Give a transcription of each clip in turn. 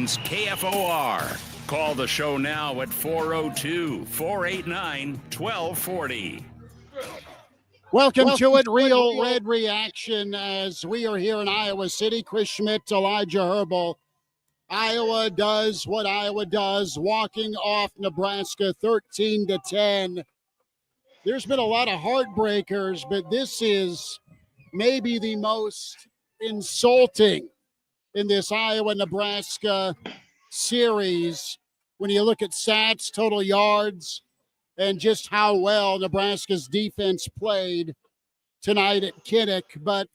Athens KFOR. Call the show now at 402-489-1240. Welcome to it, Real Red Reaction, as we are here in Iowa City. Chris Schmidt, Elijah Herbal. Iowa does what Iowa does, walking off Nebraska 13-10. There's been a lot of heartbreakers, but this is maybe the most insulting in this Iowa-Nebraska series when you look at stats, total yards, and just how well Nebraska's defense played tonight at Kinnick, but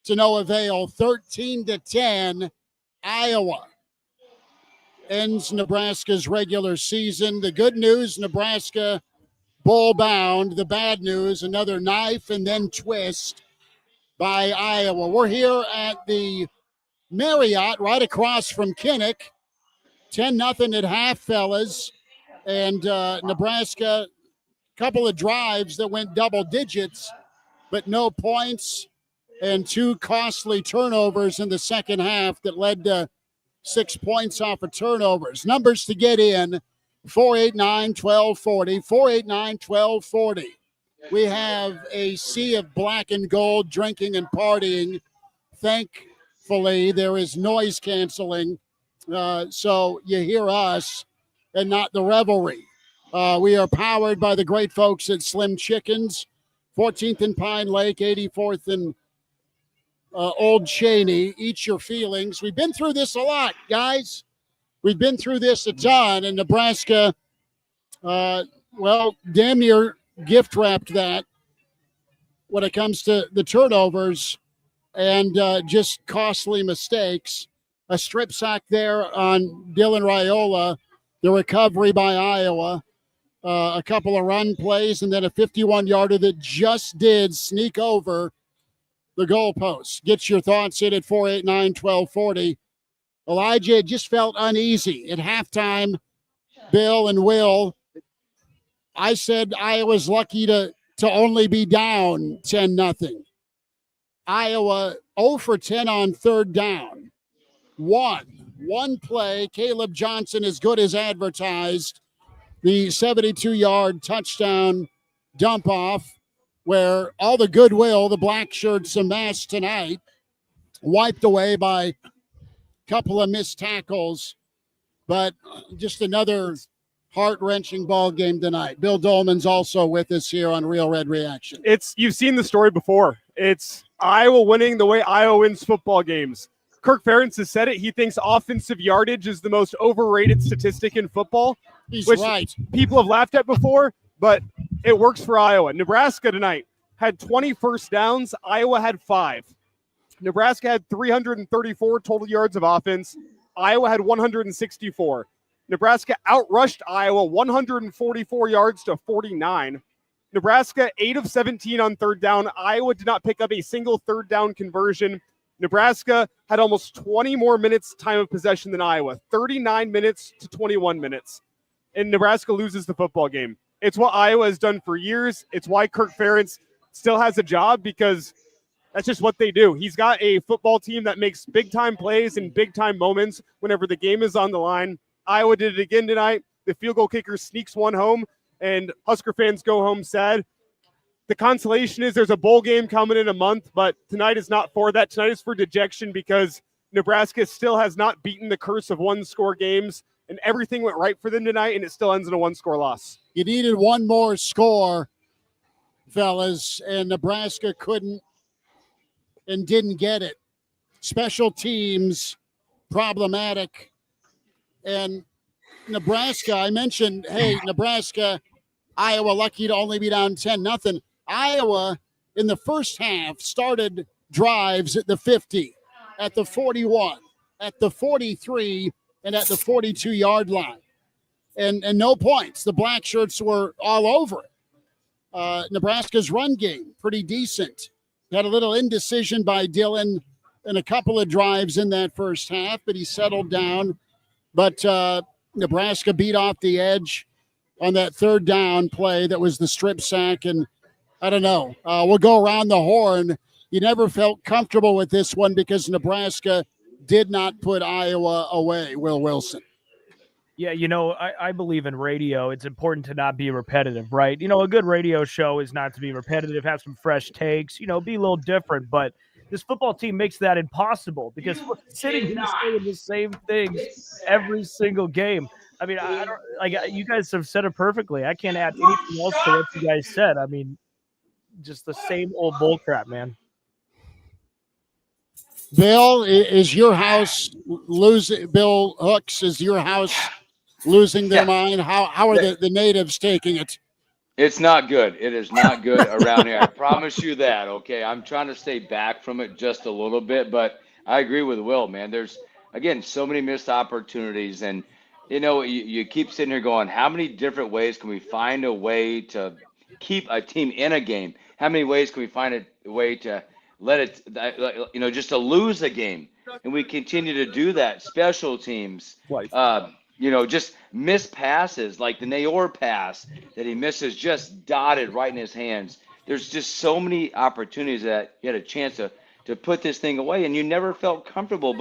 to no avail. 13-10, Iowa ends Nebraska's regular season. The good news, Nebraska bowl bound. The bad news, another knife and then twist by Iowa. We're here at the Marriott right across from Kinnick. 10-0 at half, fellas. And Nebraska, a couple of drives that went double digits, but no points, and two costly turnovers in the second half that led to 6 points off of turnovers. Numbers to get in, 489-1240, 489-1240. We have a sea of black and gold drinking and partying. Thankfully, there is noise canceling, so you hear us and not the revelry. We are powered by the great folks at Slim Chickens, 14th and Pine Lake, 84th and Old Cheney. Eat your feelings. We've been through this a lot, guys. We've been through this a ton, and Nebraska, damn near gift-wrapped that when it comes to the turnovers and just costly mistakes. A strip sack there on Dylan Raiola, the recovery by Iowa, a couple of run plays, and then a 51-yarder that just did sneak over the goalpost. Get your thoughts in at 489-1240. Elijah, it just felt uneasy at halftime. Bill and Will, I said Iowa's lucky to only be down 10-0. Iowa 0 for 10 on third down. One play, Caleb Johnson as good as advertised, the 72-yard touchdown dump off where all the goodwill the black shirts amassed tonight wiped away by a couple of missed tackles, but just another heart-wrenching ball game tonight. Bill Dolman's also with us here on Real Red Reaction. You've seen the story before. It's Iowa winning the way Iowa wins football games. Kirk Ferentz has said it. He thinks offensive yardage is the most overrated statistic in football. He's which right. People have laughed at before, but it works for Iowa. Nebraska tonight had 20 first downs. Iowa had 5. Nebraska had 334 total yards of offense. Iowa had 164. Nebraska outrushed Iowa 144 yards to 49. Nebraska 8 of 17 on third down. Iowa did not pick up a single third down conversion. Nebraska had almost 20 more minutes time of possession than Iowa, 39 minutes to 21 minutes. And Nebraska loses the football game. It's what Iowa has done for years. It's why Kirk Ferentz still has a job, because that's just what they do. He's got a football team that makes big-time plays in big-time moments whenever the game is on the line. Iowa did it again tonight. The field goal kicker sneaks one home, and Husker fans go home sad. The consolation is there's a bowl game coming in a month, but tonight is not for that. Tonight is for dejection because Nebraska still has not beaten the curse of one-score games, and everything went right for them tonight, and it still ends in a one-score loss. You needed one more score, fellas, and Nebraska couldn't and didn't get it. Special teams, problematic. And Nebraska, I mentioned, hey, Nebraska, Iowa lucky to only be down 10-0. Iowa, in the first half, started drives at the 50, at the 41, at the 43, and at the 42-yard line. And no points. The black shirts were all over it. Nebraska's run game, pretty decent. Had a little indecision by Dylan in a couple of drives in that first half, but he settled down. But Nebraska beat off the edge on that third down play that was the strip sack. And I don't know. We'll go around the horn. You never felt comfortable with this one because Nebraska did not put Iowa away, Will Wilson. Yeah, I believe in radio. It's important to not be repetitive, right? A good radio show is not to be repetitive, have some fresh takes, be a little different. But this football team makes that impossible because we're sitting here saying the same things every single game. I mean, I don't like you guys have said it perfectly. I can't add anything else to what you guys said. I mean, just the same old bullcrap, man. Bill, is your house losing? Bill Hooks, is your house losing their mind? How are the natives taking it? It's not good. It is not good around here. I promise you that. Okay, I'm trying to stay back from it just a little bit, but I agree with Will, man. There's again so many missed opportunities, and you keep sitting here going, how many different ways can we find a way to keep a team in a game? How many ways can we find a way to let it, just to lose a game? And we continue to do that. Special teams, just missed passes like the Nayor pass that he misses, just dotted right in his hands. There's just so many opportunities that you had a chance to put this thing away, and you never felt comfortable.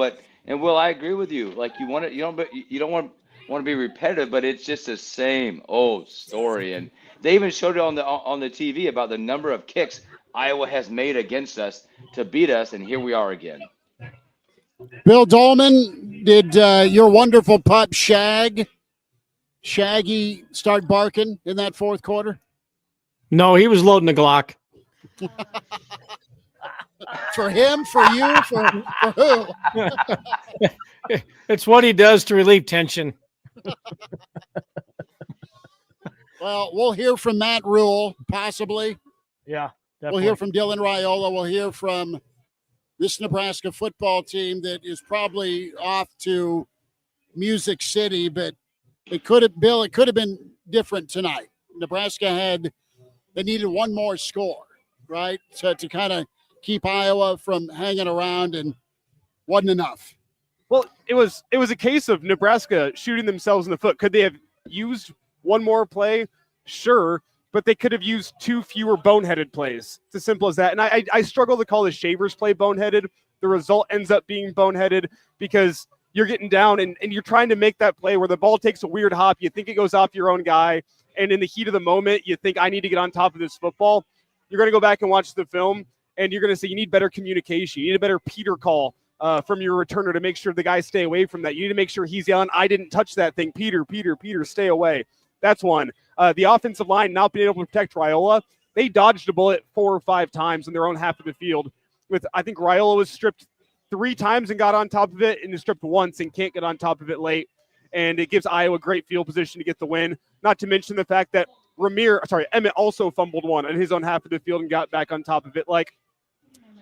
And Will, I agree with you. Like you don't want to be repetitive, but it's just the same old story. And they even showed it on the TV about the number of kicks Iowa has made against us to beat us, and here we are again. Bill Dolman, did your wonderful pup Shaggy start barking in that fourth quarter? No, he was loading the Glock. For him, for you, for who? It's what he does to relieve tension. Well, we'll hear from Matt Rule, possibly. Yeah, definitely. We'll hear from Dylan Raiola. We'll hear from this Nebraska football team that is probably off to Music City, but it could have been different tonight. Nebraska they needed one more score, right? So to kind of keep Iowa from hanging around, and wasn't enough. Well, it was a case of Nebraska shooting themselves in the foot. Could they have used one more play? Sure, but they could have used 2 fewer boneheaded plays. It's as simple as that. And I struggle to call the Shavers play boneheaded. The result ends up being boneheaded because you're getting down and you're trying to make that play where the ball takes a weird hop. You think it goes off your own guy, and in the heat of the moment, you think, I need to get on top of this football. You're going to go back and watch the film, and you're going to say you need better communication. You need a better Peter call from your returner to make sure the guys stay away from that. You need to make sure he's yelling, I didn't touch that thing. Peter, stay away. That's one. The offensive line not being able to protect Raiola. They dodged a bullet 4 or 5 times in their own half of the field. I think Raiola was stripped 3 times and got on top of it, and is stripped once and can't get on top of it late. And it gives Iowa great field position to get the win. Not to mention the fact that Emmett also fumbled one on his own half of the field and got back on top of it. Like,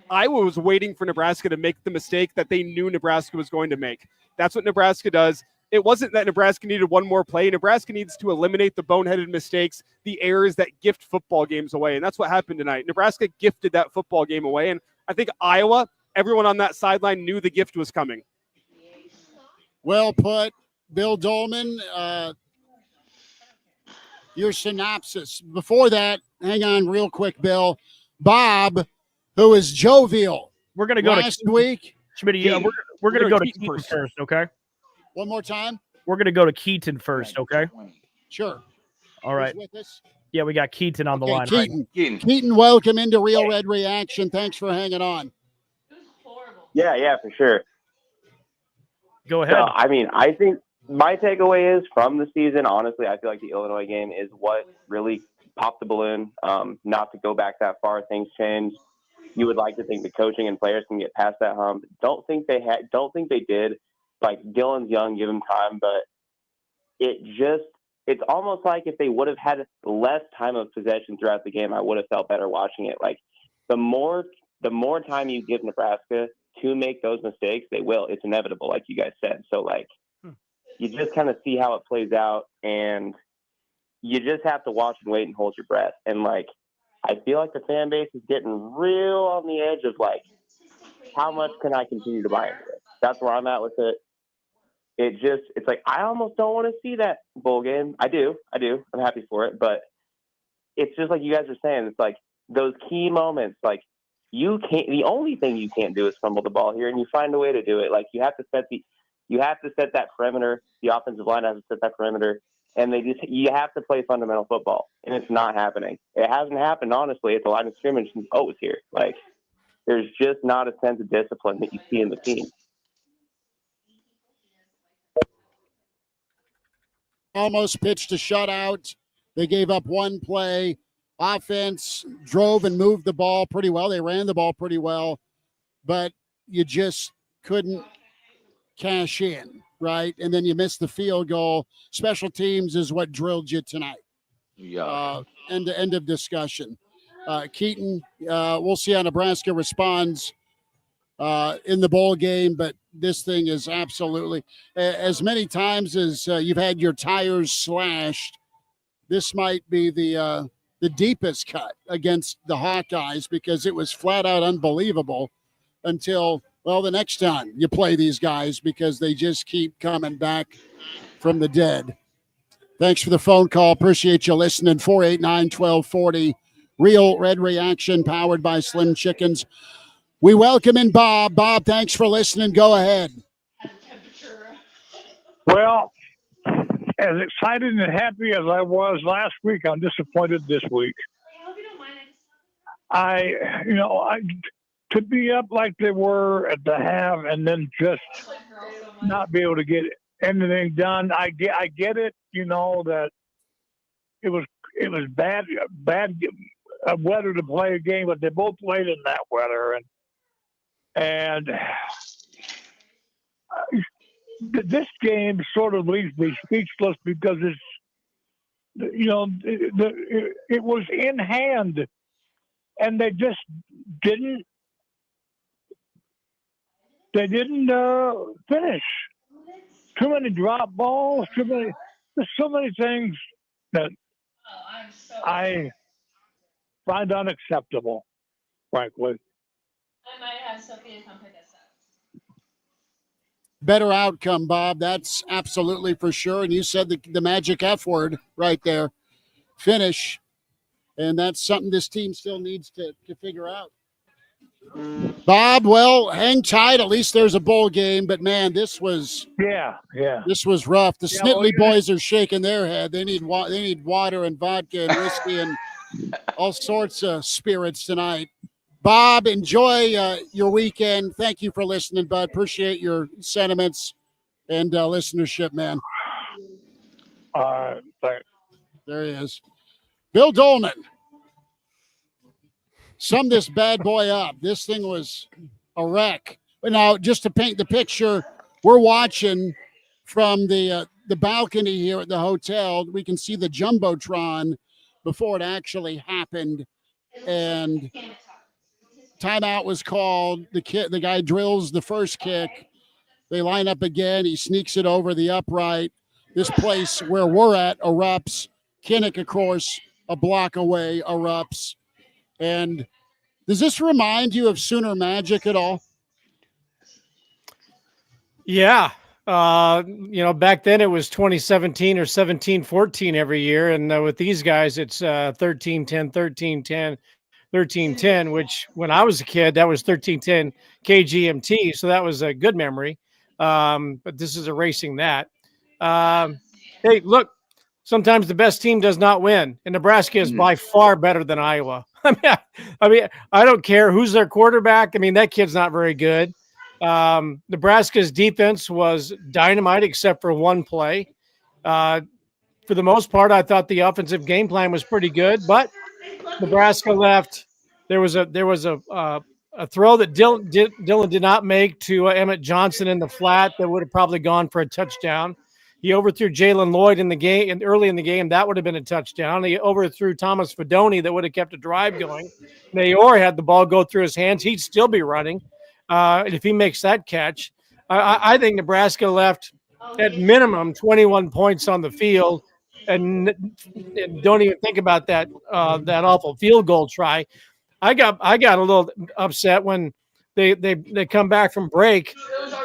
Iowa was waiting for Nebraska to make the mistake that they knew Nebraska was going to make. That's what Nebraska does. It wasn't that Nebraska needed one more play. Nebraska needs to eliminate the boneheaded mistakes, the errors that gift football games away. And that's what happened tonight. Nebraska gifted that football game away. And I think Iowa, everyone on that sideline knew the gift was coming. Well put, Bill Dolman. Your synopsis. Before that, hang on real quick, Bill. Bob, who is jovial. We're going to go last week. Schmitty, we're going to go to Keaton first, okay? One more time. We're going to go to Keaton first, okay? Sure. All right. Who's with us? Yeah, we got Keaton on the line. Keaton. Right? Keaton, welcome into Real Red Reaction. Thanks for hanging on. Yeah, for sure. Go ahead. I think my takeaway is from the season, honestly, I feel like the Illinois game is what really popped the balloon. Not to go back that far, things changed. You would like to think the coaching and players can get past that hump. Don't think they did. Like, Dylan's young, give him time, but it's almost like if they would have had less time of possession throughout the game, I would have felt better watching it. Like, the more time you give Nebraska to make those mistakes, they will. It's inevitable, like you guys said. So, like, you just kind of see how it plays out, and you just have to watch and wait and hold your breath. And, like, I feel like the fan base is getting real on the edge of, like, how much can I continue to buy into it? That's where I'm at with it. It's like, I almost don't want to see that bowl game. I do. I'm happy for it. But it's just like you guys are saying, it's like those key moments, like, you can't. The only thing you can't do is fumble the ball here, and you find a way to do it. Like you have to set that perimeter. The offensive line has to set that perimeter, and you have to play fundamental football, and it's not happening. It hasn't happened honestly at the line of scrimmage since O was here. Like there's just not a sense of discipline that you see in the team. Almost pitched a shutout. They gave up one play. Offense drove and moved the ball pretty well. They ran the ball pretty well, but you just couldn't cash in, right? And then you missed the field goal. Special teams is what drilled you tonight. Yeah. End of discussion. Keaton, we'll see how Nebraska responds in the bowl game, but this thing is absolutely as many times as you've had your tires slashed. This might be the deepest cut against the Hawkeyes because it was flat out unbelievable until, well, the next time you play these guys because they just keep coming back from the dead. Thanks for the phone call. Appreciate you listening. 489-1240. Real Red Reaction powered by Slim Chickens. We welcome in Bob. Bob, thanks for listening. Go ahead. Well, as excited and happy as I was last week, I'm disappointed this week. To be up like they were at the half and then just not be able to get anything done. I get it, that it was bad weather to play a game, but they both played in that weather, and this game sort of leaves me speechless because it was in hand, and they just didn't finish. Too many drop balls. There's so many things that I find unacceptable, frankly. I might have Sophia come pick us up. Better outcome, Bob. That's absolutely for sure. And you said the magic F word right there. Finish. And that's something this team still needs to figure out. Bob, well, hang tight. At least there's a bowl game. But, man, this was This was rough. The Snitley boys are shaking their head. They need water and vodka and whiskey and all sorts of spirits tonight. Bob, enjoy your weekend. Thank you for listening, bud. Appreciate your sentiments and listenership, man. Thanks. There he is. Bill Dolman. Sum this bad boy up. This thing was a wreck. But now, just to paint the picture, we're watching from the balcony here at the hotel. We can see the Jumbotron before it actually happened. And timeout was called. The guy drills the first kick. They line up again. He sneaks it over the upright. This place where we're at erupts. Kinnick, of course, a block away, erupts. And does this remind you of Sooner Magic at all? Yeah. Back then it was 2017 or 17-14 every year. And with these guys, it's 13-10, 13-10, 13-10, which when I was a kid, that was 13-10 KGMT. So that was a good memory. But this is erasing that. Hey, look, sometimes the best team does not win. And Nebraska is by far better than Iowa. I mean, I don't care who's their quarterback. I mean, that kid's not very good. Nebraska's defense was dynamite except for one play. For the most part, I thought the offensive game plan was pretty good, but Nebraska left. There was a throw that Dylan did not make to Emmett Johnson in the flat that would have probably gone for a touchdown. He overthrew Jalen Lloyd in the game, and early in the game, that would have been a touchdown. He overthrew Thomas Fedoni that would have kept a drive going. Nayor had the ball go through his hands. He'd still be running. If he makes that catch, I think Nebraska left at minimum 21 points on the field, and don't even think about that awful field goal try. I got a little upset when they come back from break,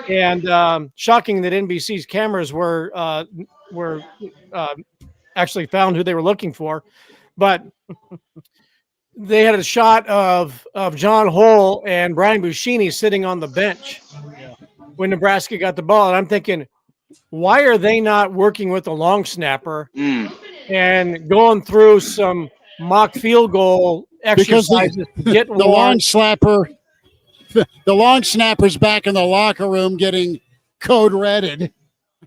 and shocking that NBC's cameras were actually found who they were looking for, but they had a shot of John Hole and Brian Buschini sitting on the bench when Nebraska got the ball. And I'm thinking, why are they not working with the long snapper and going through some mock field goal exercises to get the warm? the long snapper's back in the locker room getting code redded.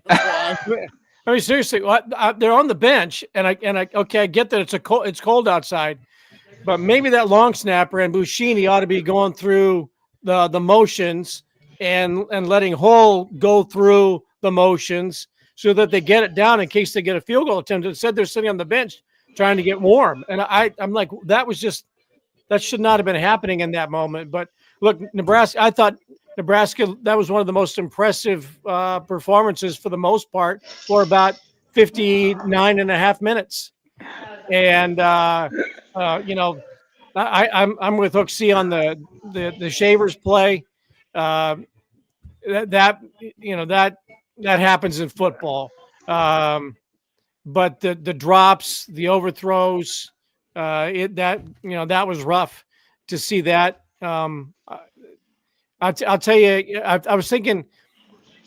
I mean, seriously, they're on the bench, and I get that it's cold outside, but maybe that long snapper and Buschini ought to be going through the motions and letting Hull go through the motions so that they get it down in case they get a field goal attempt. Instead, they're sitting on the bench trying to get warm, and I'm like, that should not have been happening in that moment. But look, I thought Nebraska, that was one of the most impressive performances for the most part for about 59 and a half minutes. And, I'm with Hook C on the Shavers play. That happens in football. But the drops, the overthrows, that was rough to see that. I'll tell you, I was thinking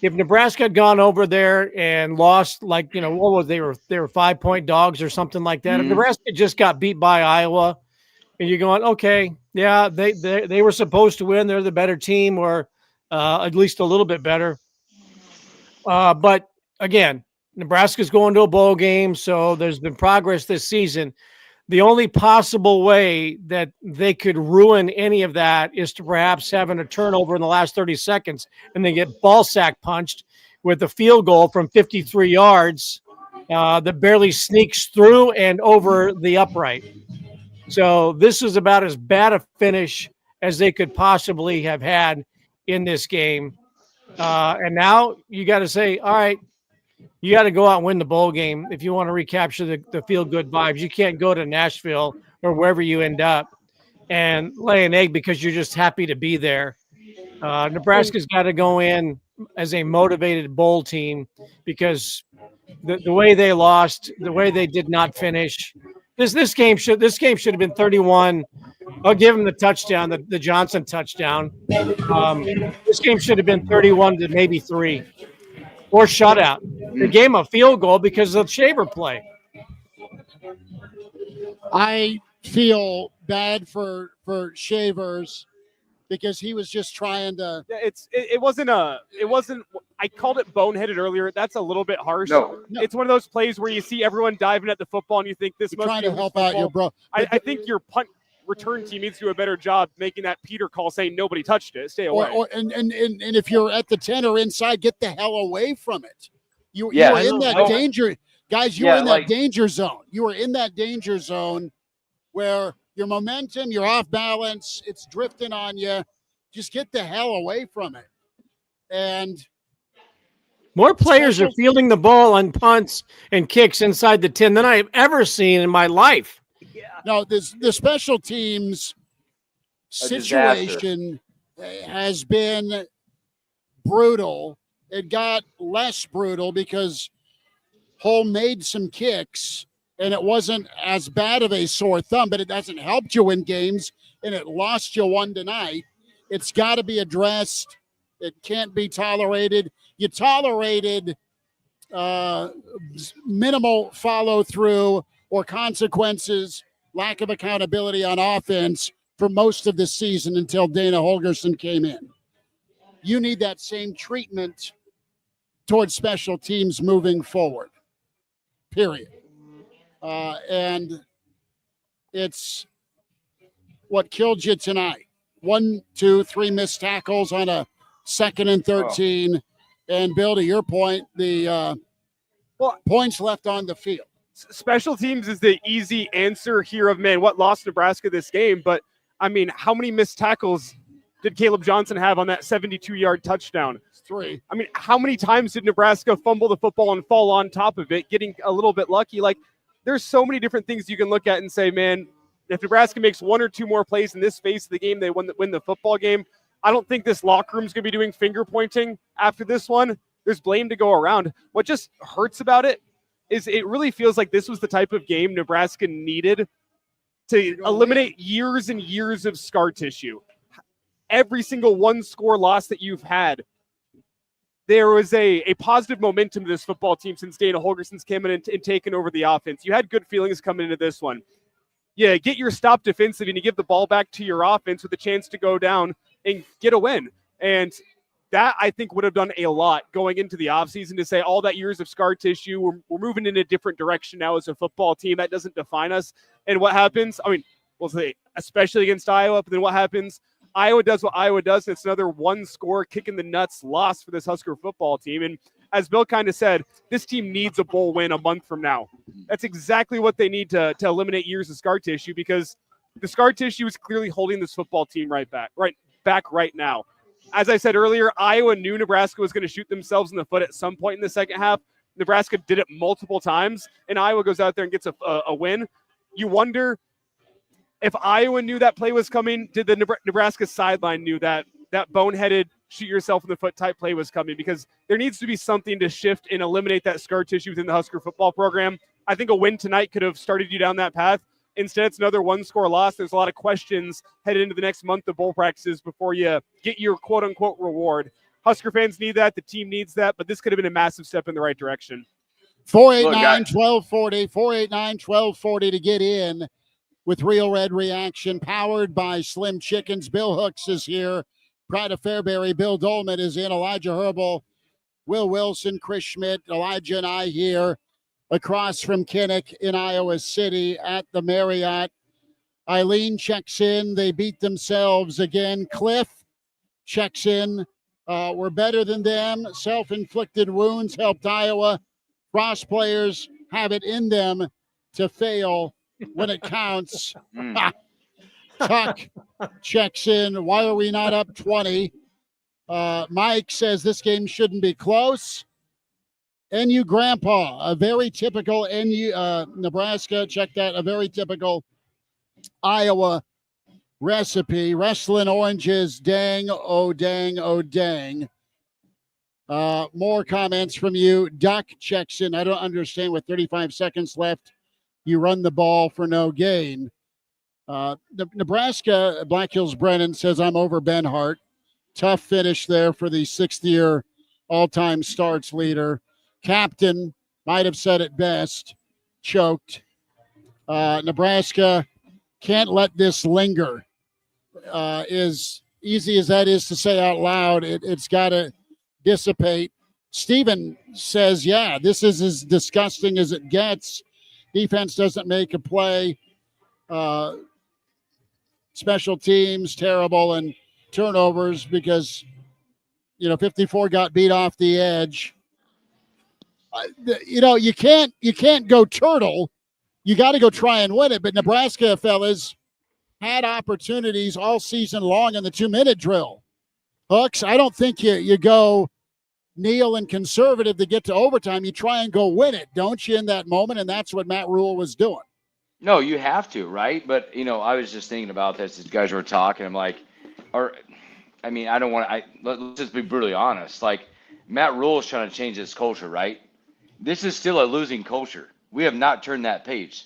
if Nebraska had gone over there and lost, what was they were 5-point dogs or something like that. If Nebraska just got beat by Iowa, and you're going, okay, yeah, they were supposed to win. They're the better team, or at least a little bit better. But again, Nebraska's going to a bowl game, so there's been progress this season. The only possible way that they could ruin any of that is to perhaps having a turnover in the last 30 seconds and then get ball sack punched with a field goal from 53 yards that barely sneaks through and over the upright. So this is about as bad a finish as they could possibly have had in this game. And now you got to say, all right, you got to go out and win the bowl game if you want to recapture the feel-good vibes. You can't go to Nashville or wherever you end up and lay an egg because you're just happy to be there. Nebraska's got to go in as a motivated bowl team because the way they lost, the way they did not finish, this game should have been 31. I'll give them the touchdown, the Johnson touchdown. This game should have been 31 to maybe 3. Or shutout. They gave him a field goal because of the Shaver play. I feel bad for Shavers because he was just trying to. It wasn't. I called it boneheaded earlier. That's a little bit harsh. No. It's one of those plays where you see everyone diving at the football and you think this must trying be to help out your bro. I think your punt return team needs to do a better job making that Peter call saying nobody touched it. Stay away. And if you're at the 10 or inside, get the hell away from it. You were in that danger. Guys, you were in that danger zone. You were in that danger zone where your momentum, you're off balance, it's drifting on you. Just get the hell away from it. And more players are fielding the ball on punts and kicks inside the 10 than I have ever seen in my life. No, the special teams situation has been brutal. It got less brutal because Hull made some kicks, and it wasn't as bad of a sore thumb, but it hasn't helped you win games, and it lost you one tonight. It's got to be addressed. It can't be tolerated. You tolerated minimal follow-through or consequences, lack of accountability on offense for most of the season until Dana Holgerson came in. You need that same treatment towards special teams moving forward, period. And it's what killed you tonight. 1, 2, 3 missed tackles on a 2nd and 13. And Bill, to your point, the points left on the field. Special teams is the easy answer here of, man, what lost Nebraska this game? But, I mean, how many missed tackles did Caleb Johnson have on that 72-yard touchdown? 3. I mean, how many times did Nebraska fumble the football and fall on top of it, getting a little bit lucky? Like, there's so many different things you can look at and say, man, if Nebraska makes 1 or 2 more plays in this phase of the game, they win the football game. I don't think this locker room's going to be doing finger pointing after this one. There's blame to go around. What just hurts about it is it really feels like this was the type of game Nebraska needed to eliminate years and years of scar tissue. Every single one-score loss that you've had, there was a positive momentum to this football team since Dana Holgerson's came in and taken over the offense. You had good feelings coming into this one. Yeah, get your stop defensive and you give the ball back to your offense with a chance to go down and get a win. And that, I think, would have done a lot going into the offseason to say all that years of scar tissue, we're moving in a different direction now as a football team. That doesn't define us. And what happens? I mean, we'll say, especially against Iowa, but then what happens? Iowa does what Iowa does, and it's another one-score kick in the nuts loss for this Husker football team. And as Bill kind of said, this team needs a bowl win a month from now. That's exactly what they need to eliminate years of scar tissue, because the scar tissue is clearly holding this football team right now. As I said earlier, Iowa knew Nebraska was going to shoot themselves in the foot at some point in the second half. Nebraska did it multiple times, and Iowa goes out there and gets a win. You wonder if Iowa knew that play was coming, did the Nebraska sideline knew that boneheaded shoot yourself in the foot type play was coming? Because there needs to be something to shift and eliminate that scar tissue within the Husker football program. I think a win tonight could have started you down that path. Instead, it's another one-score loss. There's a lot of questions headed into the next month of bowl practices before you get your quote-unquote reward. Husker fans need that. The team needs that. But this could have been a massive step in the right direction. 489-1240, 489-1240 to get in with Real Red Reaction, powered by Slim Chickens. Bill Hooks is here. Pride of Fairbury, Bill Dolman is in. Elijah Herbal, Will Wilson, Chris Schmidt, Elijah and I here across from Kinnick in Iowa City at the Marriott. Eileen checks in. They beat themselves again. Cliff checks in. We're better than them. Self-inflicted wounds helped Iowa. Frost players have it in them to fail when it counts. Tuck checks in. Why are we not up 20? Mike says this game shouldn't be close. NU Grandpa, a very typical NU Nebraska. Check that. A very typical Iowa recipe. Wrestling oranges. Dang, oh, dang, oh, dang. More comments from you. Duck checks in. I don't understand. With 35 seconds left, you run the ball for no gain. Nebraska, Black Hills Brennan says, I'm over Ben Hart. Tough finish there for the sixth-year all-time starts leader. Captain might have said it best. Choked. Nebraska can't let this linger. As easy as that is to say out loud, it's got to dissipate. Steven says, yeah, this is as disgusting as it gets. Defense doesn't make a play. Special teams, terrible, and turnovers because, 54 got beat off the edge. You can't go turtle. You got to go try and win it. But Nebraska, fellas, had opportunities all season long in the 2-minute drill. Hooks, I don't think you go kneel and conservative to get to overtime. You try and go win it, don't you, in that moment? And that's what Matt Rule was doing. No, you have to, right? But, I was just thinking about this as you guys were talking. I'm like, I don't want to, let's just be brutally honest. Like, Matt Rule is trying to change this culture, right? This is still a losing culture. We have not turned that page.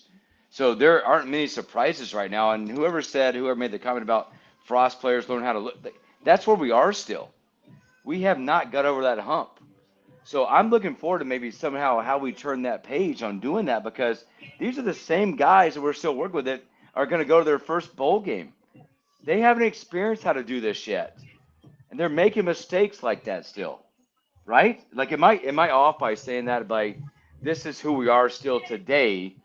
So there aren't many surprises right now. And whoever made the comment about Frost players learn how to look, that's where we are still. We have not got over that hump. So I'm looking forward to maybe somehow how we turn that page on doing that, because these are the same guys that we're still working with that are going to go to their first bowl game. They haven't experienced how to do this yet. And they're making mistakes like that still, right? Like, am I off by saying that? Like, this is who we are still today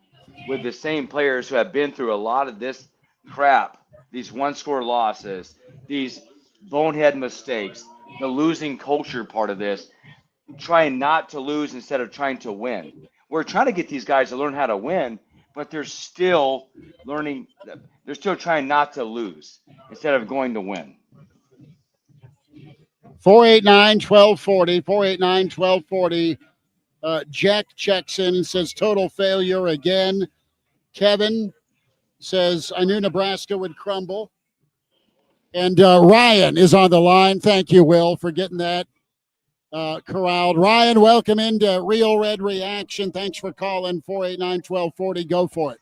with the same players who have been through a lot of this crap, these one-score losses, these bonehead mistakes, the losing culture part of this, trying not to lose instead of trying to win. We're trying to get these guys to learn how to win, but they're still learning. They're still trying not to lose instead of going to win. 489-1240, 489-1240. Jack checks in and says, total failure again. Kevin says, I knew Nebraska would crumble. And Ryan is on the line. Thank you, Will, for getting that corralled. Ryan, welcome into Real Red Reaction. Thanks for calling 489-1240. Go for it.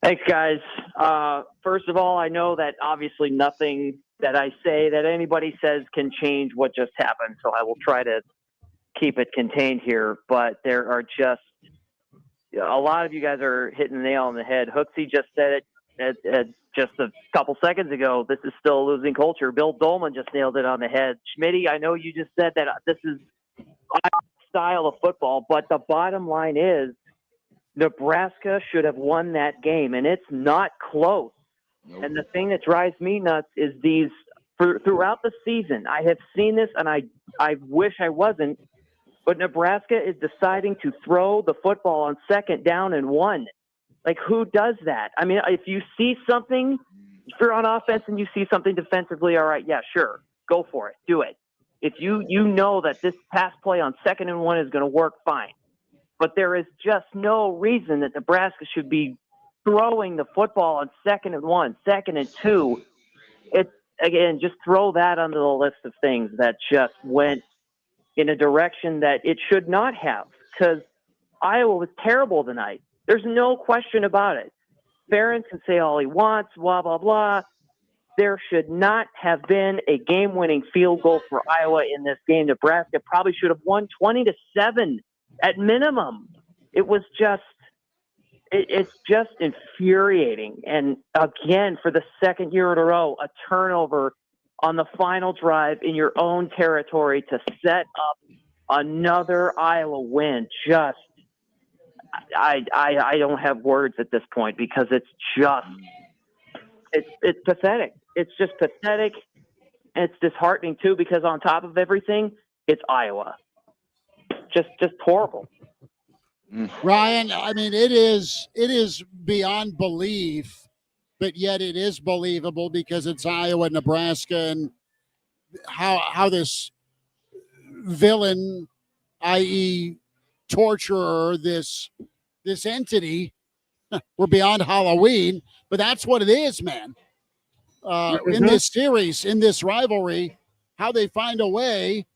Thanks, guys. First of all, I know that obviously nothing that I say, that anybody says, can change what just happened. So I will try to keep it contained here. But there are just a lot of you guys are hitting the nail on the head. Hooksy just said it just a couple seconds ago. This is still a losing culture. Bill Dolman just nailed it on the head. Schmitty, I know you just said that this is our style of football, but the bottom line is Nebraska should have won that game, and it's not close. Nope. And the thing that drives me nuts is throughout the season, I have seen this, and I wish I wasn't, but Nebraska is deciding to throw the football on 2nd down and 1. Like, who does that? I mean, if you see something, if you're on offense and you see something defensively, all right, yeah, sure, go for it, do it. If you know that this pass play on 2nd and 1 is going to work, fine. But there is just no reason that Nebraska should be throwing the football on 2nd and 1, 2nd and 2. It's, again, just throw that under the list of things that just went in a direction that it should not have, because Iowa was terrible tonight. There's no question about it. Ferentz can say all he wants, blah, blah, blah. There should not have been a game-winning field goal for Iowa in this game. Nebraska probably should have won 20-7 at minimum. It was just, it's just infuriating. And again, for the second year in a row, a turnover on the final drive in your own territory to set up another Iowa win. Just, I don't have words at this point, because it's just, it's pathetic. It's just pathetic. And it's disheartening too, because on top of everything, it's Iowa. Just horrible. Ryan, I mean, it is beyond belief, but yet it is believable because it's Iowa, Nebraska, and how this villain, i.e. torturer, this entity, we're beyond Halloween, but that's what it is, man. In this series, in this rivalry, how they find a way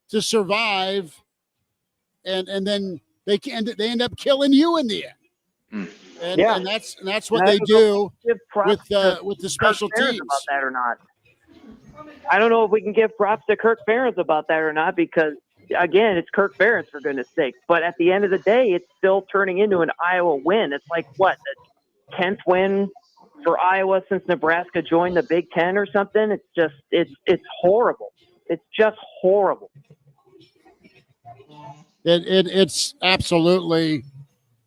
to survive, and then they end up killing you in the end. And that's what they do with the special teams. About that or not. I don't know if we can give props to Kirk Ferentz about that or not, because again, it's Kirk Ferentz, for goodness sake. But at the end of the day, it's still turning into an Iowa win. It's like, what, the 10th win for Iowa since Nebraska joined the Big Ten or something? It's just, it's horrible. It's just horrible. It's absolutely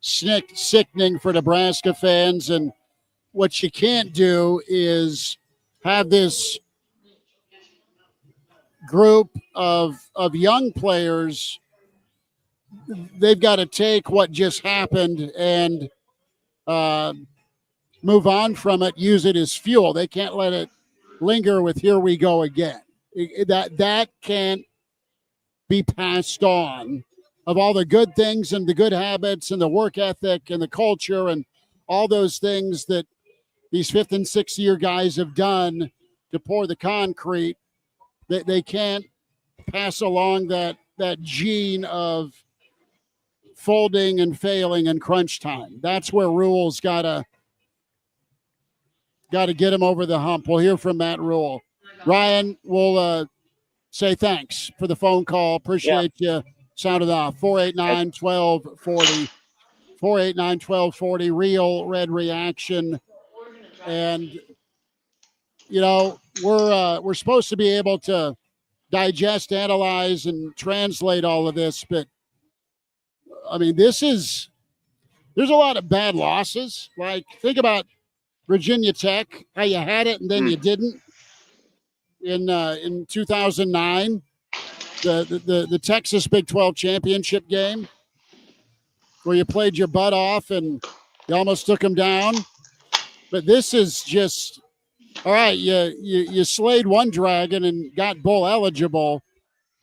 sickening for Nebraska fans. And what you can't do is have this group of young players. They've got to take what just happened and move on from it, use it as fuel. They can't let it linger with here we go again. That can't be passed on, of all the good things and the good habits and the work ethic and the culture and all those things that these 5th and 6th year guys have done to pour the concrete. They can't pass along that gene of folding and failing in crunch time. That's where Rule's got to get him over the hump. We'll hear from Matt Rule. Ryan, we'll say thanks for the phone call. Appreciate you sounding off. 489-1240. 489-1240. Real Red Reaction. And we're supposed to be able to digest, analyze, and translate all of this, but I mean, there's a lot of bad losses. Like, think about Virginia Tech, how you had it and then you didn't. In 2009, the Texas Big 12 championship game, where you played your butt off and you almost took them down. But this is just, all right, you slayed one dragon and got bowl eligible,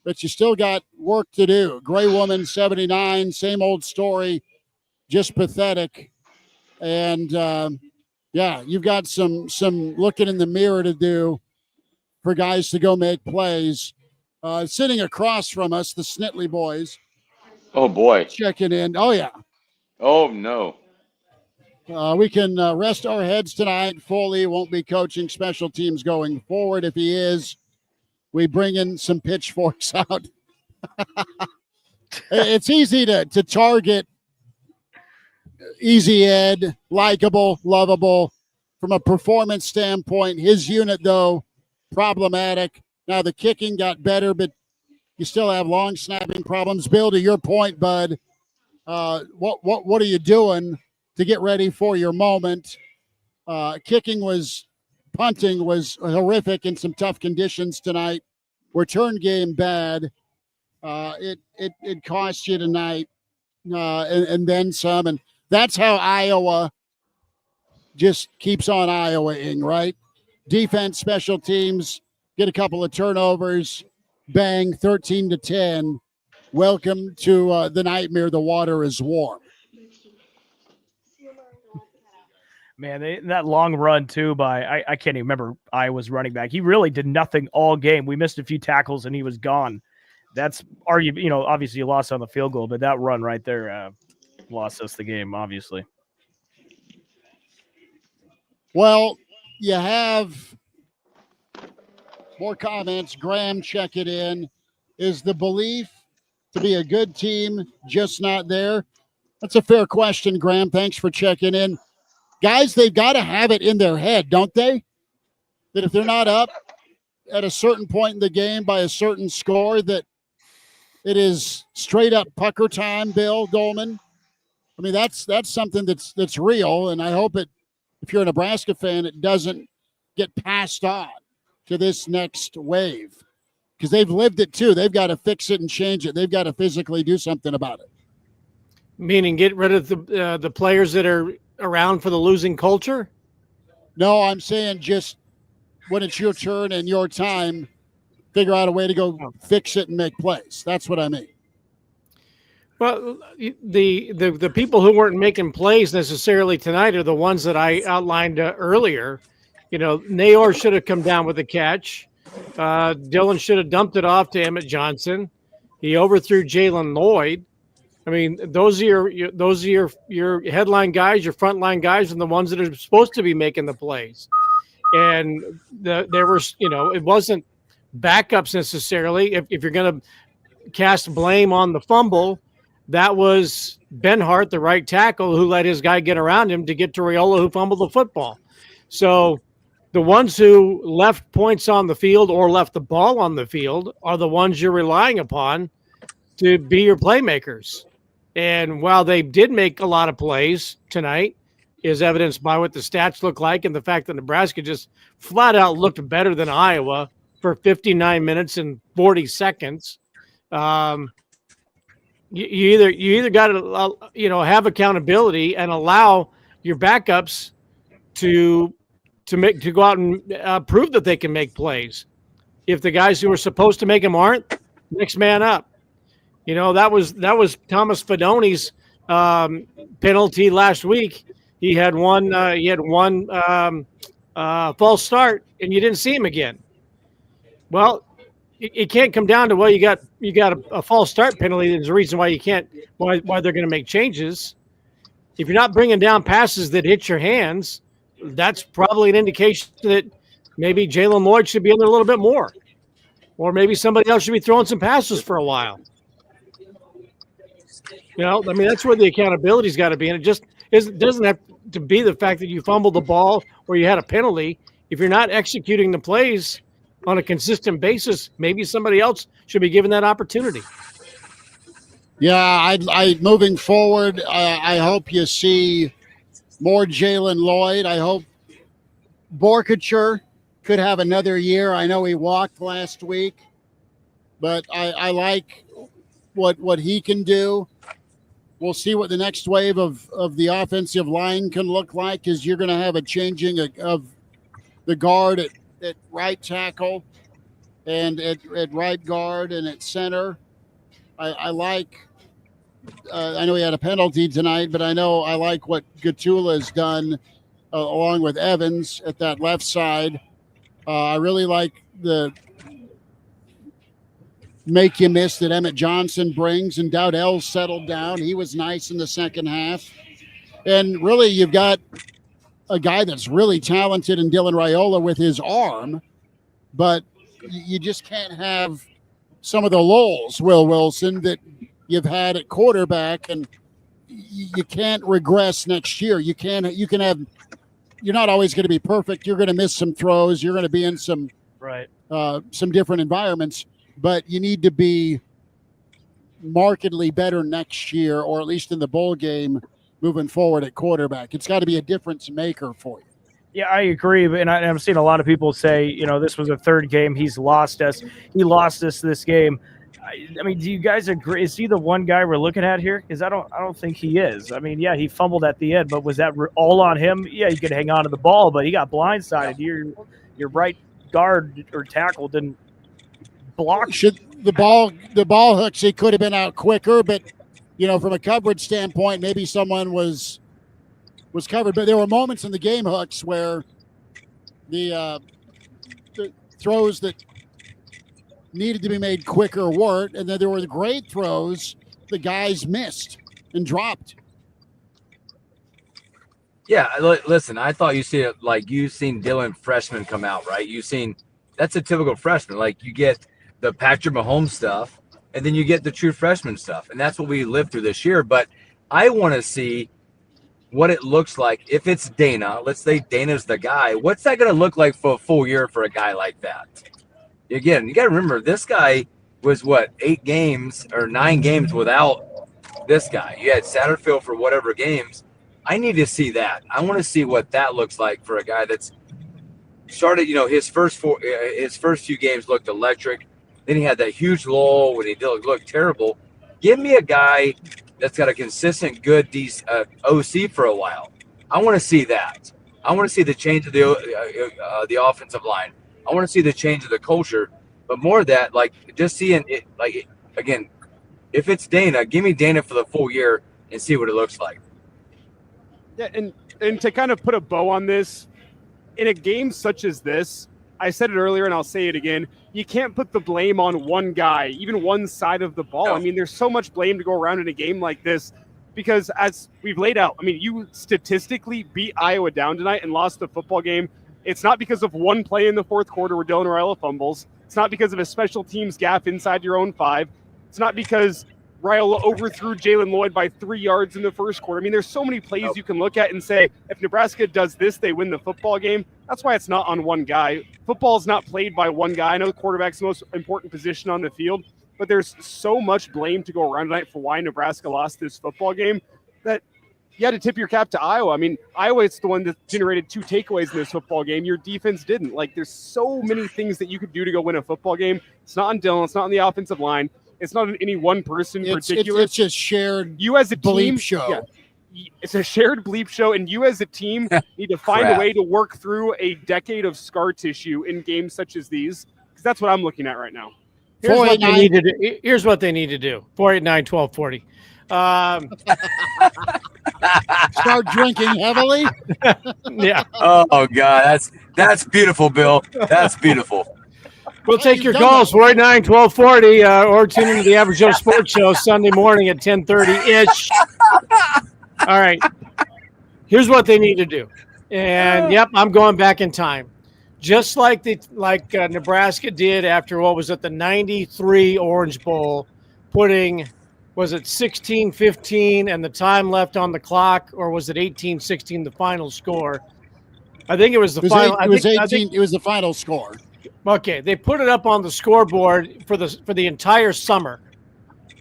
but you still got work to do. Gray Woman 79, same old story, just pathetic. And you've got some looking in the mirror to do for guys to go make plays. Sitting across from us, the Snitley boys. Oh boy, checking in. Oh yeah. Oh no. We can rest our heads tonight. Foley won't be coaching special teams going forward. If he is, we bring in some pitchforks out. It's easy to target Easy Ed, likable, lovable. From a performance standpoint, his unit, though, problematic. Now, the kicking got better, but you still have long snapping problems. Bill, to your point, bud, what are you doing to get ready for your moment? Punting was horrific in some tough conditions tonight. Return game bad. It cost you tonight, and then some. And that's how Iowa just keeps on Iowa-ing, right? Defense, special teams, get a couple of turnovers, bang, 13-10. Welcome to the nightmare. The water is warm. Man, that long run too by I can't even remember Iowa's running back. He really did nothing all game. We missed a few tackles and he was gone. That's obviously you lost on the field goal, but that run right there lost us the game, obviously. Well, you have more comments. Graham, check it in. Is the belief to be a good team just not there? That's a fair question, Graham. Thanks for checking in. Guys, they've got to have it in their head, don't they? That if they're not up at a certain point in the game by a certain score, that it is straight up pucker time, Bill Dolman. I mean, that's something that's real, and I hope if you're a Nebraska fan, it doesn't get passed on to this next wave, because they've lived it too. They've got to fix it and change it. They've got to physically do something about it. Meaning get rid of the players that are around for the losing culture? No, I'm saying just when it's your turn and your time, figure out a way to go fix it and make plays. That's what I mean. Well, the people who weren't making plays necessarily tonight are the ones that I outlined earlier. Nayor should have come down with the catch. Dylan should have dumped it off to Emmett Johnson. He overthrew Jalen Lloyd. I mean, those are your headline guys, your frontline guys, and the ones that are supposed to be making the plays. And there were, it wasn't backups necessarily. If you're going to cast blame on the fumble, that was Benhart, the right tackle, who let his guy get around him to get to Raiola, who fumbled the football. So the ones who left points on the field or left the ball on the field are the ones you're relying upon to be your playmakers. And while they did make a lot of plays tonight, is evidenced by what the stats look like and the fact that Nebraska just flat out looked better than Iowa for 59 minutes and 40 seconds. You either got to have accountability and allow your backups to go out and prove that they can make plays. If the guys who are supposed to make them aren't, next man up. That was Thomas Fidoni's penalty last week. He had one false start, and you didn't see him again. Well, it can't come down to you got a false start penalty. There's a reason why why they're going to make changes. If you're not bringing down passes that hit your hands, that's probably an indication that maybe Jalen Lloyd should be in there a little bit more, or maybe somebody else should be throwing some passes for a while. That's where the accountability's got to be, and it doesn't have to be the fact that you fumbled the ball or you had a penalty. If you're not executing the plays on a consistent basis, maybe somebody else should be given that opportunity. Yeah, I moving forward, I hope you see more Jalen Lloyd. I hope Borkature could have another year. I know he walked last week, but I like what he can do. We'll see what the next wave of the offensive line can look like, because you're going to have a changing of the guard at right tackle and at right guard and at center. I like I know he had a penalty tonight, but I like what Gatula has done along with Evans at that left side. I really like the make you miss that Emmett Johnson brings, and Dowdell's settled down. He was nice in the second half. And really, you've got a guy that's really talented in Dylan Raiola with his arm, but you just can't have some of the lulls, Will Wilson, that you've had at quarterback, and you can't regress next year. You can have. You're not always going to be perfect. You're going to miss some throws. You're going to be in some different environments, but you need to be markedly better next year, or at least in the bowl game moving forward at quarterback. It's got to be a difference maker for you. Yeah, I agree. And I'm seeing a lot of people say, this was a third game. He's lost us. He lost us this game. I mean, do you guys agree? Is he the one guy we're looking at here? Because I don't think he is. I mean, yeah, he fumbled at the end, but was that all on him? Yeah, he could hang on to the ball, but he got blindsided. Your right guard or tackle didn't block. The ball hooks, he could have been out quicker, but from a coverage standpoint, maybe someone was covered. But there were moments in the game hooks where the throws that needed to be made quicker weren't, and then there were the great throws the guys missed and dropped. Yeah, listen, I thought you see it like you've seen Dylan freshman come out, right? That's a typical freshman. Like you get the Patrick Mahomes stuff, and then you get the true freshman stuff, and that's what we lived through this year. But I want to see what it looks like if it's Dana. Let's say Dana's the guy. What's that going to look like for a full year for a guy like that? Again, you got to remember, this guy was, 8 games or 9 games without this guy. You had Satterfield for whatever games. I need to see that. I want to see what that looks like for a guy that's started, his first few games looked electric. Then he had that huge lull when he looked terrible. Give me a guy that's got a consistent, good OC for a while. I want to see that. I want to see the change of the offensive line. I want to see the change of the culture, but more of that, like just seeing it, like again, if it's Dana, give me Dana for the full year and see what it looks like. Yeah, and to kind of put a bow on this, in a game such as this, I said it earlier and I'll say it again, you can't put the blame on one guy, even one side of the ball. No. I mean, there's so much blame to go around in a game like this because as we've laid out, I mean, you statistically beat Iowa down tonight and lost the football game. It's not because of one play in the fourth quarter where Dylan Raiola fumbles. It's not because of a special teams gap inside your own 5. It's not because Raiola overthrew Jalen Lloyd by 3 yards in the first quarter. I mean, there's so many plays you can look at and say, if Nebraska does this, they win the football game. That's why it's not on one guy. Football is not played by one guy. I know the quarterback's the most important position on the field, but there's so much blame to go around tonight for why Nebraska lost this football game that you had to tip your cap to Iowa. I mean, Iowa is the one that generated 2 takeaways in this football game. Your defense didn't. Like, there's so many things that you could do to go win a football game. It's not on Dylan. It's not on the offensive line. It's not on any one person in particular. It's just shared you as a bleep team, show. Yeah, it's a shared bleep show, and you as a team need to find a way to work through a decade of scar tissue in games such as these, because that's what I'm looking at right now. Here's what they need to do. 489-1240. Start drinking heavily. Yeah. Oh God, that's beautiful, Bill. That's beautiful. We'll take your calls, 489-1240, or tune into the Average Joe Sports Show Sunday morning at 10:30-ish. All right. Here's what they need to do. And, yep, I'm going back in time. Just like Nebraska did after, the 93 Orange Bowl, putting, was it 16-15 and the time left on the clock, or was it 18-16 the final score? I think it was the final. It was 18. It was the final score. Okay, they put it up on the scoreboard for the entire summer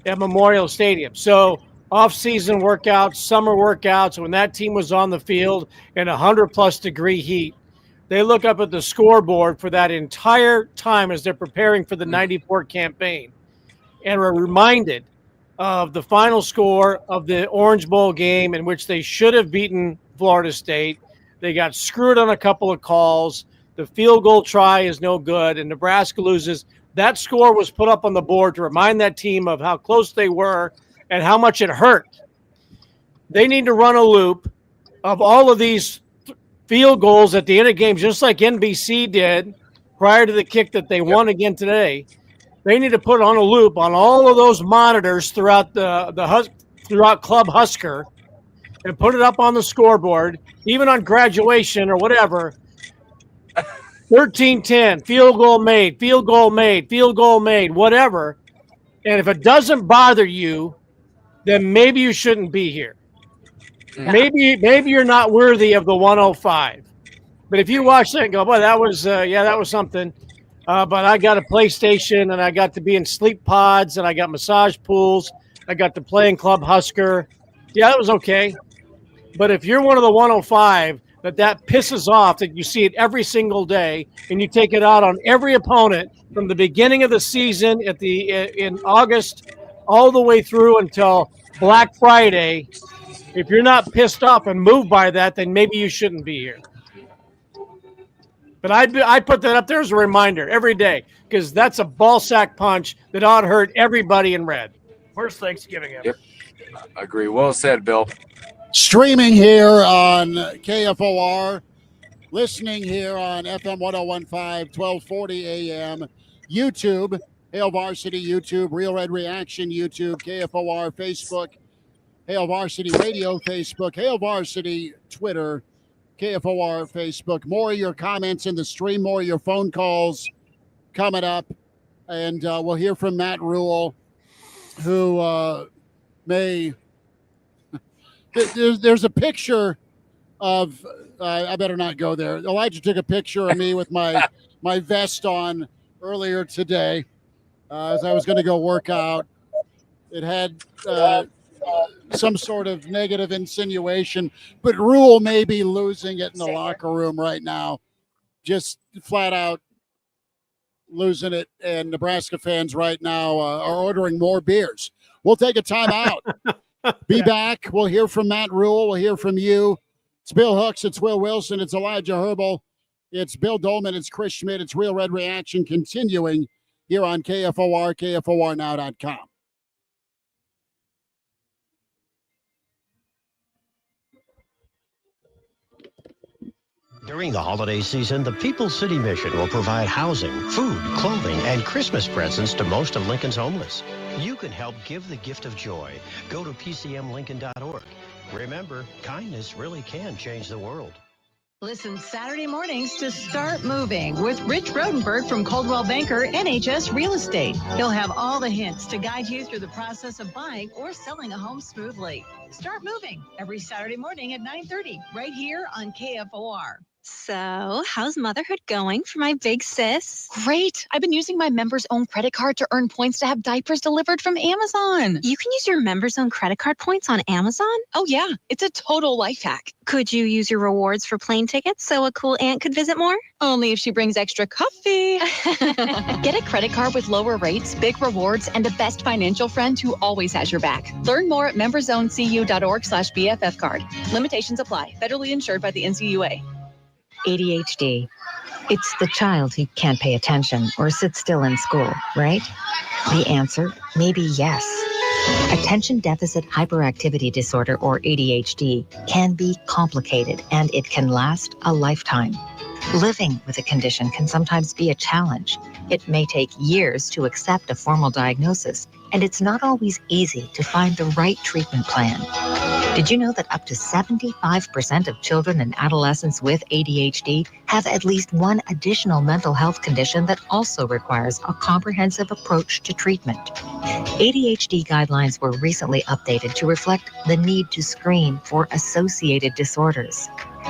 at Memorial Stadium. So off-season workouts, summer workouts, when that team was on the field in 100-plus degree heat, they look up at the scoreboard for that entire time as they're preparing for the 94 campaign and are reminded of the final score of the Orange Bowl game in which they should have beaten Florida State. They got screwed on a couple of calls. The field goal try is no good, and Nebraska loses. That score was put up on the board to remind that team of how close they were and how much it hurt. They need to run a loop of all of these field goals at the end of games, just like NBC did prior to the kick that they won again today. They need to put on a loop on all of those monitors throughout throughout Club Husker and put it up on the scoreboard, even on graduation or whatever. 13-10, field goal made, field goal made, field goal made, whatever. And if it doesn't bother you, then maybe you shouldn't be here. Maybe you're not worthy of the 105. But if you watch that and go, boy, that was that was something. But I got a PlayStation, and I got to be in sleep pods, and I got massage pools. I got to play in Club Husker. Yeah, that was okay. But if you're one of the 105 that pisses off, that you see it every single day, and you take it out on every opponent from the beginning of the season in August all the way through until Black Friday, if you're not pissed off and moved by that, then maybe you shouldn't be here. But I put that up there as a reminder every day, because that's a ball sack punch that ought to hurt everybody in red. Where's Thanksgiving at? Yep. I agree. Well said, Bill. Streaming here on KFOR, listening here on FM 1015, 1240 AM, YouTube, Hail Varsity YouTube, Real Red Reaction YouTube, KFOR Facebook, Hail Varsity Radio Facebook, Hail Varsity Twitter, KFOR Facebook. More of your comments in the stream, more of your phone calls coming up. And we'll hear from Matt Rule, who may... There's a picture of... I better not go there. Elijah took a picture of me with my vest on earlier today as I was going to go work out. It had... some sort of negative insinuation, but Rule may be losing it in the locker room right now. Just flat out losing it, and Nebraska fans right now are ordering more beers. We'll take a time out. Be back. We'll hear from Matt Rule. We'll hear from you. It's Bill Hooks. It's Will Wilson. It's Elijah Herbal. It's Bill Dolman. It's Chris Schmidt. It's Real Red Reaction continuing here on KFOR, KFORnow.com. During the holiday season, the People's City Mission will provide housing, food, clothing, and Christmas presents to most of Lincoln's homeless. You can help give the gift of joy. Go to pcmlincoln.org. Remember, kindness really can change the world. Listen Saturday mornings to Start Moving with Rich Rodenberg from Coldwell Banker NHS Real Estate. He'll have all the hints to guide you through the process of buying or selling a home smoothly. Start Moving every Saturday morning at 9:30 right here on KFOR. So, how's motherhood going for my big sis? Great. I've been using my members' own credit card to earn points to have diapers delivered from Amazon. You can use your members' own credit card points on Amazon? Oh, yeah. It's a total life hack. Could you use your rewards for plane tickets so a cool aunt could visit more? Only if she brings extra coffee. Get a credit card with lower rates, big rewards, and the best financial friend who always has your back. Learn more at memberzoncu.org/BFF card. Limitations apply. Federally insured by the NCUA. ADHD. It's the child who can't pay attention or sit still in school, right? The answer may be yes. Attention Deficit Hyperactivity Disorder, or ADHD, can be complicated, and it can last a lifetime. Living with a condition can sometimes be a challenge. It may take years to accept a formal diagnosis, and it's not always easy to find the right treatment plan. Did you know that up to 75% of children and adolescents with ADHD have at least one additional mental health condition that also requires a comprehensive approach to treatment? ADHD guidelines were recently updated to reflect the need to screen for associated disorders.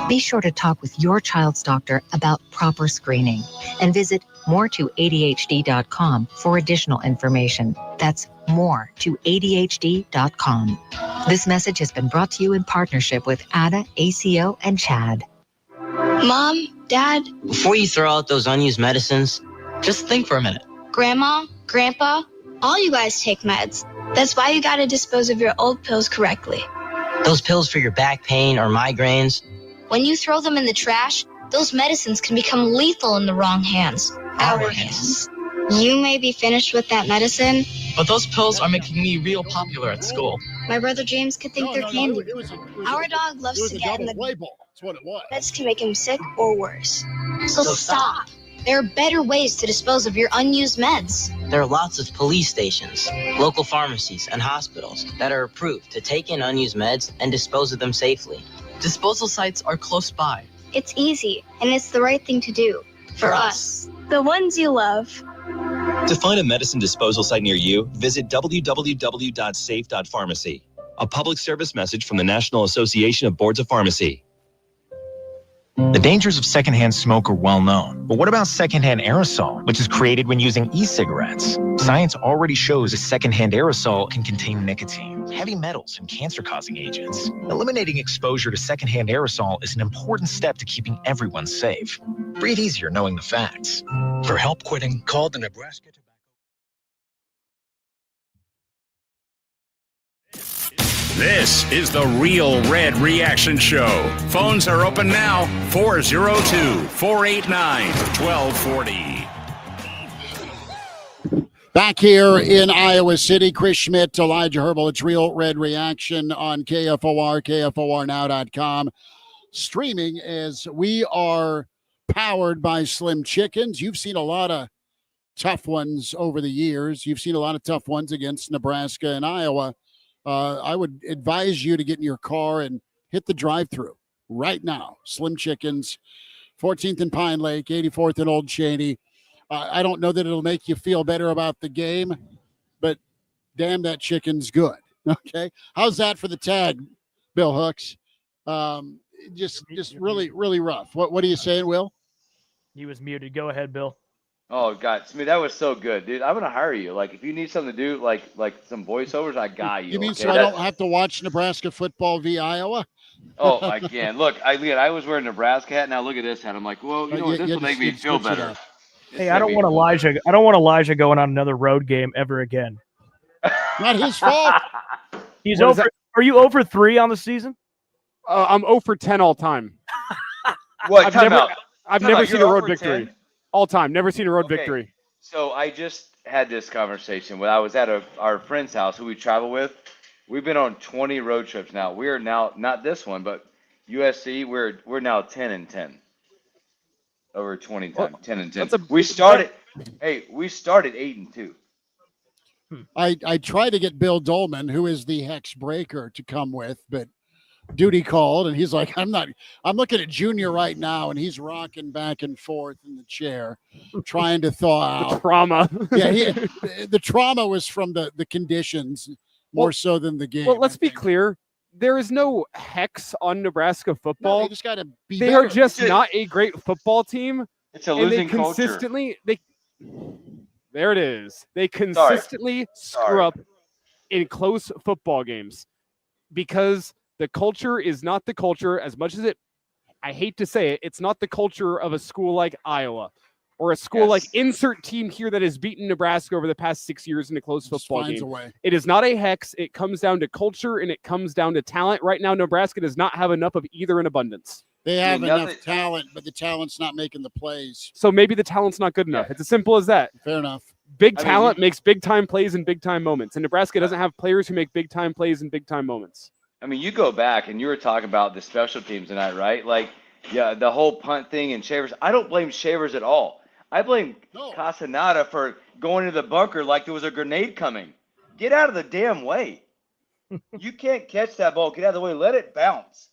Be sure to talk with your child's doctor about proper screening and visit more2adhd.com for additional information. That's more2adhd.com. This message has been brought to you in partnership with ADA, ACO, and CHAD. Mom, Dad, before you throw out those unused medicines, just think for a minute. Grandma, Grandpa, all you guys take meds. That's why you gotta dispose of your old pills correctly. Those pills for your back pain or migraines. When you throw them in the trash, those medicines can become lethal in the wrong hands. Our hands. You may be finished with that medicine, but those pills are making me real popular at school. My brother James could think they're candy. Our dog loves to get in the label. That's what it was. Meds can make him sick or worse. So stop. There are better ways to dispose of your unused meds. There are lots of police stations, local pharmacies, and hospitals that are approved to take in unused meds and dispose of them safely. Disposal sites are close by. It's easy, and it's the right thing to do. For us. The ones you love. To find a medicine disposal site near you, visit www.safe.pharmacy. A public service message from the National Association of Boards of Pharmacy. The dangers of secondhand smoke are well known. But what about secondhand aerosol, which is created when using e-cigarettes? Science already shows a secondhand aerosol can contain nicotine, heavy metals, and cancer-causing agents. Eliminating exposure to secondhand aerosol is an important step to keeping everyone safe. Breathe easier knowing the facts. For help quitting, call the Nebraska. This is the Real Red Reaction Show. Phones are open now. 402-489-1240. Back here in Iowa City, Chris Schmidt, Elijah Herbal. It's Real Red Reaction on KFOR, KFORnow.com. Streaming as we are powered by Slim Chickens. You've seen a lot of tough ones over the years. You've seen a lot of tough ones against Nebraska and Iowa. I would advise you to get in your car and hit the drive-thru right now. Slim Chickens, 14th and Pine Lake, 84th and Old Cheney. I don't know that it'll make you feel better about the game, but damn, that chicken's good. Okay, how's that for the tag, Bill Hooks? Just really, really rough. What are you saying, Will? He was muted. Go ahead, Bill. Oh God, Smith, that was so good, dude. I'm gonna hire you. Like, if you need something to do, like some voiceovers, I got you. You mean okay? so I don't have to watch Nebraska football via Iowa? Oh, again, look, I was wearing a Nebraska hat. Now look at this hat. I'm like, well, you know what? This will make me feel better. Hey, I don't want Elijah. I don't want Elijah going on another road game ever again. Not his fault. He's over. Are you over 3 on the season? I'm 0 for 10 all time. What? I've never seen a road victory. All time. Never seen a road victory. So I just had this conversation when I was at our friend's house who we travel with. We've been on 20 road trips now. We are now, not this one, but USC, we're now 10-10. Over 20 times. 10-10. We started 8-2. I tried to get Bill Dolman, who is the hex breaker, to come with, but duty called, and he's like, I'm looking at Junior right now, and he's rocking back and forth in the chair, trying to thaw out. The trauma. Yeah, the trauma was from the conditions more so than the game. Well, let's be clear. There is no hex on Nebraska football. No, they just got to be They better. are just not a great football team. It's a losing culture. There it is. They consistently screw up in close football games because the culture is not the culture as much as I hate to say it, it's not the culture of a school like Iowa or a school like insert team here that has beaten Nebraska over the past 6 years in a close football game. It is not a hex. It comes down to culture and it comes down to talent. Right now, Nebraska does not have enough of either in abundance. They have enough talent, but the talent's not making the plays. So maybe the talent's not good enough. It's as simple as that. Fair enough. Big talent makes big-time plays in big-time moments, and Nebraska doesn't have players who make big-time plays in big-time moments. I mean, you go back and you were talking about the special teams tonight, right? Like, yeah, the whole punt thing and Shavers. I don't blame Shavers at all. I blame Castaneda for going to the bunker like there was a grenade coming. Get out of the damn way. You can't catch that ball. Get out of the way. Let it bounce.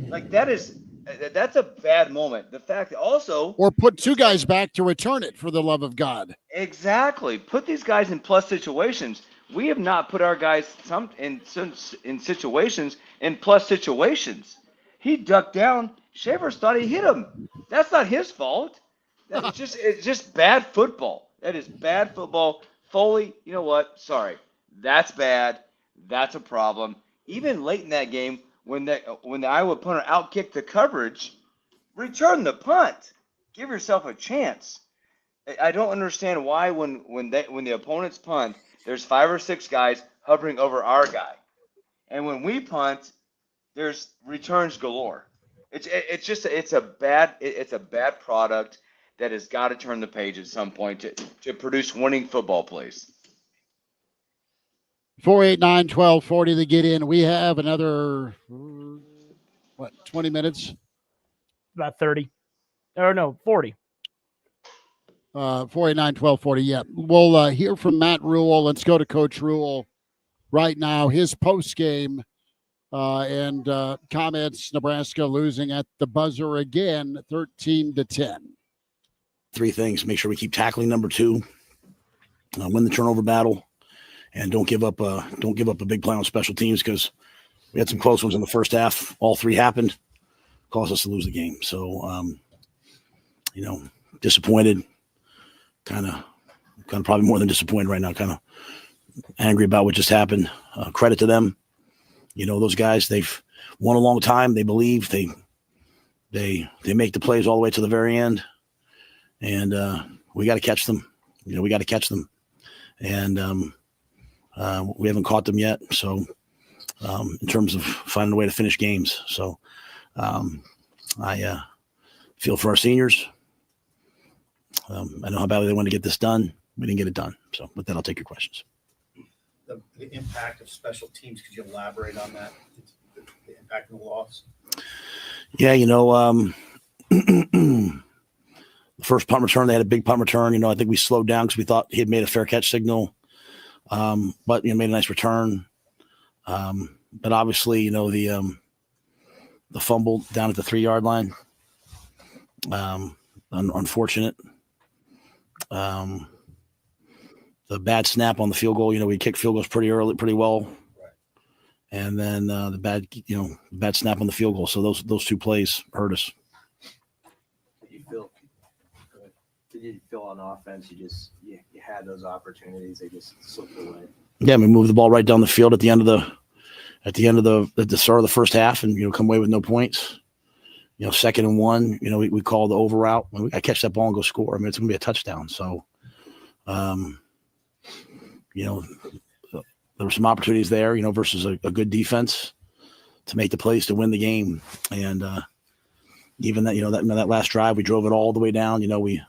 Like, that's a bad moment. The fact that also, or put 2 guys back to return it, for the love of God. Exactly. Put these guys in plus situations. We have not put our guys in situations in plus situations. He ducked down. Shavers thought he hit him. That's not his fault. It's just bad football. That is bad football. Foley, you know what? Sorry. That's bad. That's a problem. Even late in that game, when the Iowa punter outkicked the coverage, return the punt. Give yourself a chance. I don't understand why when the opponents punt, there's 5 or 6 guys hovering over our guy, and when we punt, there's returns galore. It's a bad product that has got to turn the page at some point to produce winning football plays. 489-1240 to get in. We have another 20 minutes? About 30. Or no, 40. 49-12-40. Yeah, we'll hear from Matt Rule. Let's go to Coach Rule right now. His post game and comments. Nebraska losing at the buzzer again, 13-10. Three things: make sure we keep tackling number two, win the turnover battle, and don't give up a big play on special teams, because we had some close ones in the first half. All three happened, caused us to lose the game. So, disappointed, kind of probably more than disappointed right now, kind of angry about what just happened. Credit to them. Those guys, they've won a long time. They believe they make the plays all the way to the very end. And we got to catch them. We got to catch them. And we haven't caught them yet. So in terms of finding a way to finish games. So I feel for our seniors. I know how badly they want to get this done. We didn't get it done. So with that, I'll take your questions. The impact of special teams, could you elaborate on that? The impact of the loss? Yeah, the first punt return, they had a big punt return. I think we slowed down because we thought he had made a fair catch signal. But made a nice return. But obviously, the fumble down at the 3-yard line. Unfortunate. The bad snap on the field goal. We kicked field goals pretty early, pretty well. Right. And then the bad snap on the field goal. So those two plays hurt us. Did you feel on offense you had those opportunities, they just slipped away? Yeah, we moved the ball right down the field at the start of the first half, and come away with no points. 2nd and 1. We call the over route. I catch that ball and go score. I mean, it's going to be a touchdown. So, there were some opportunities there. Versus a good defense to make the plays to win the game. And even that, that last drive, we drove it all the way down. We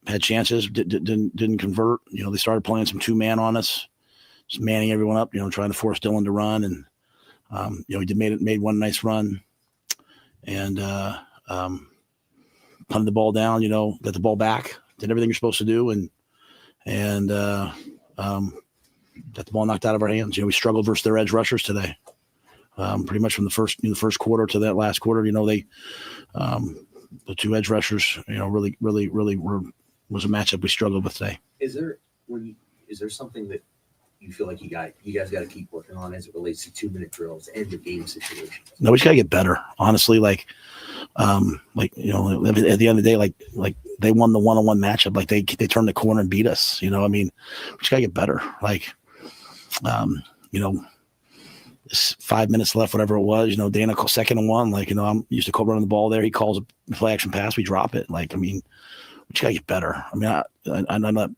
had chances, didn't convert. They started playing some 2-man on us, just manning everyone up. Trying to force Dylan to run, and he made one nice run, and punted the ball down. Got the ball back, did everything you're supposed to do, and got the ball knocked out of our hands. We struggled versus their edge rushers today, pretty much from the first quarter to that last quarter. They. The two edge rushers, really was a matchup we struggled with today. Is there something that you feel like you guys got to keep working on as it relates to 2-minute drills and the game situation? No, we just got to get better. Honestly, at the end of the day, like they won the one-on-one matchup. Like they turned the corner and beat us. We just got to get better. It's 5 minutes left, whatever it was. Dana called 2nd and 1. I'm used to call running the ball there. He calls a play action pass. We drop it. We just gotta get better. I'm not. It's not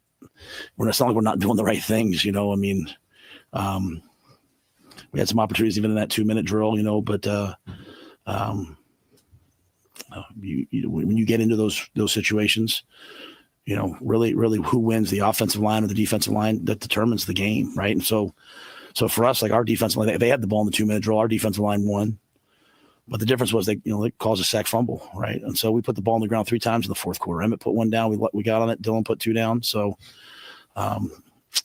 like we're not doing the right things. We had some opportunities even in that 2-minute drill. But when you get into those situations, really who wins, the offensive line or the defensive line, that determines the game, right? And so for us, our defensive line, they had the ball in the 2-minute drill. Our defensive line won, but the difference was they caused a sack fumble, right? And so we put the ball on the ground 3 times in the fourth quarter. Emmett put 1 down. We got on it. Dylan put 2 down. So,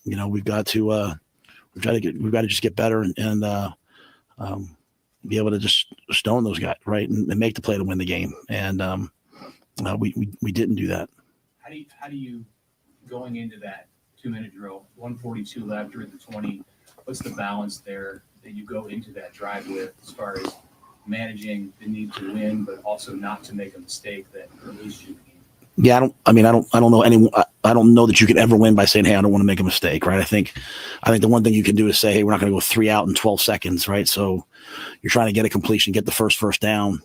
we've got to just get better and be able to just stone those guys, right, and make the play to win the game. And we didn't do that. How do you going into that 2-minute drill, 1:42 left or at the 20? What's the balance there that you go into that drive with, as far as managing the need to win, but also not to make a mistake that releases you? Yeah, I don't know that you can ever win by saying, "Hey, I don't want to make a mistake," right? I think the one thing you can do is say, "Hey, we're not going to go 3 out in 12 seconds," right? So you're trying to get a completion, get the first down.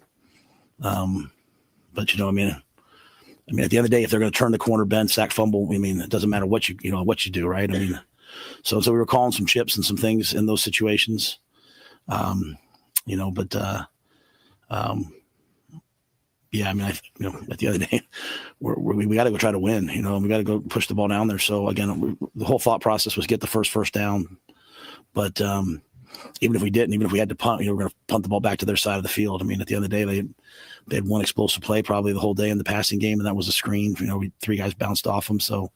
But at the end of the day, if they're going to turn the corner, bend, sack, fumble, it doesn't matter what you do, right? So we were calling some chips and some things in those situations, but yeah, at the end of the day, we got to go try to win, and we got to go push the ball down there. So again, the whole thought process was get the first down, but even if we didn't, even if we had to punt, we're going to punt the ball back to their side of the field. I mean, at the end of the day, they had one explosive play probably the whole day in the passing game, and that was a screen. Three guys bounced off him. So,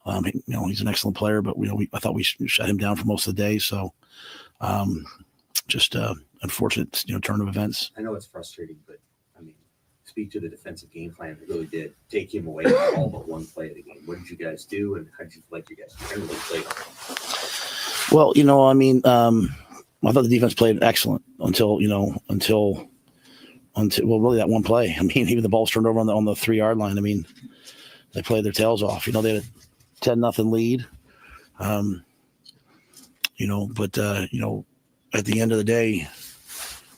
he's an excellent player, but I thought we shut him down for most of the day. So, just unfortunate, turn of events. I know it's frustrating, but speak to the defensive game plan. It really did take him away from all but one play of the game. What did you guys do, and how did you like your guys generally played? Well, I thought the defense played excellent until really that one play. Even the ball's turned over on the 3-yard line. They played their tails off. They had a 10-0 lead. But at the end of the day,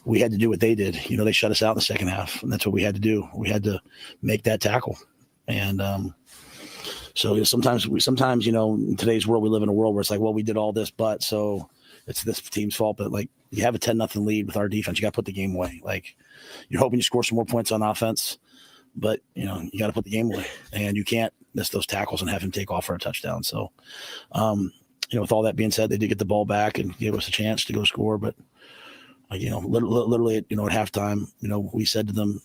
we had to do what they did. They shut us out in the second half, and that's what we had to do. We had to make that tackle. And so sometimes, in today's world, we live in a world where it's like, well, we did all this, but so it's this team's fault. But like, you have a 10-0 lead with our defense, you got to put the game away. Like, you're hoping you score some more points on offense, but you got to put the game away, and you can't miss those tackles and have him take off for a touchdown. So, with all that being said, they did get the ball back and gave us a chance to go score, but. Literally, at halftime, we said to them,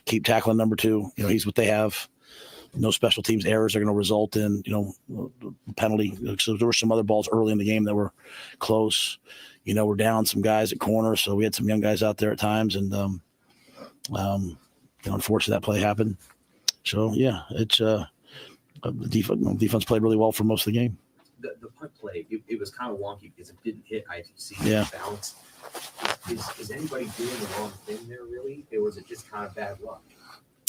keep tackling number 2. He's what they have. No special teams errors are going to result in, penalty. So there were some other balls early in the game that were close. We're down some guys at corner, so we had some young guys out there at times, and unfortunately that play happened. So yeah, it's the defense played really well for most of the game. The punt play, it was kind of wonky because it didn't hit ITC. Yeah. Balance. Is anybody doing the wrong thing there, really, or was it just kind of bad luck?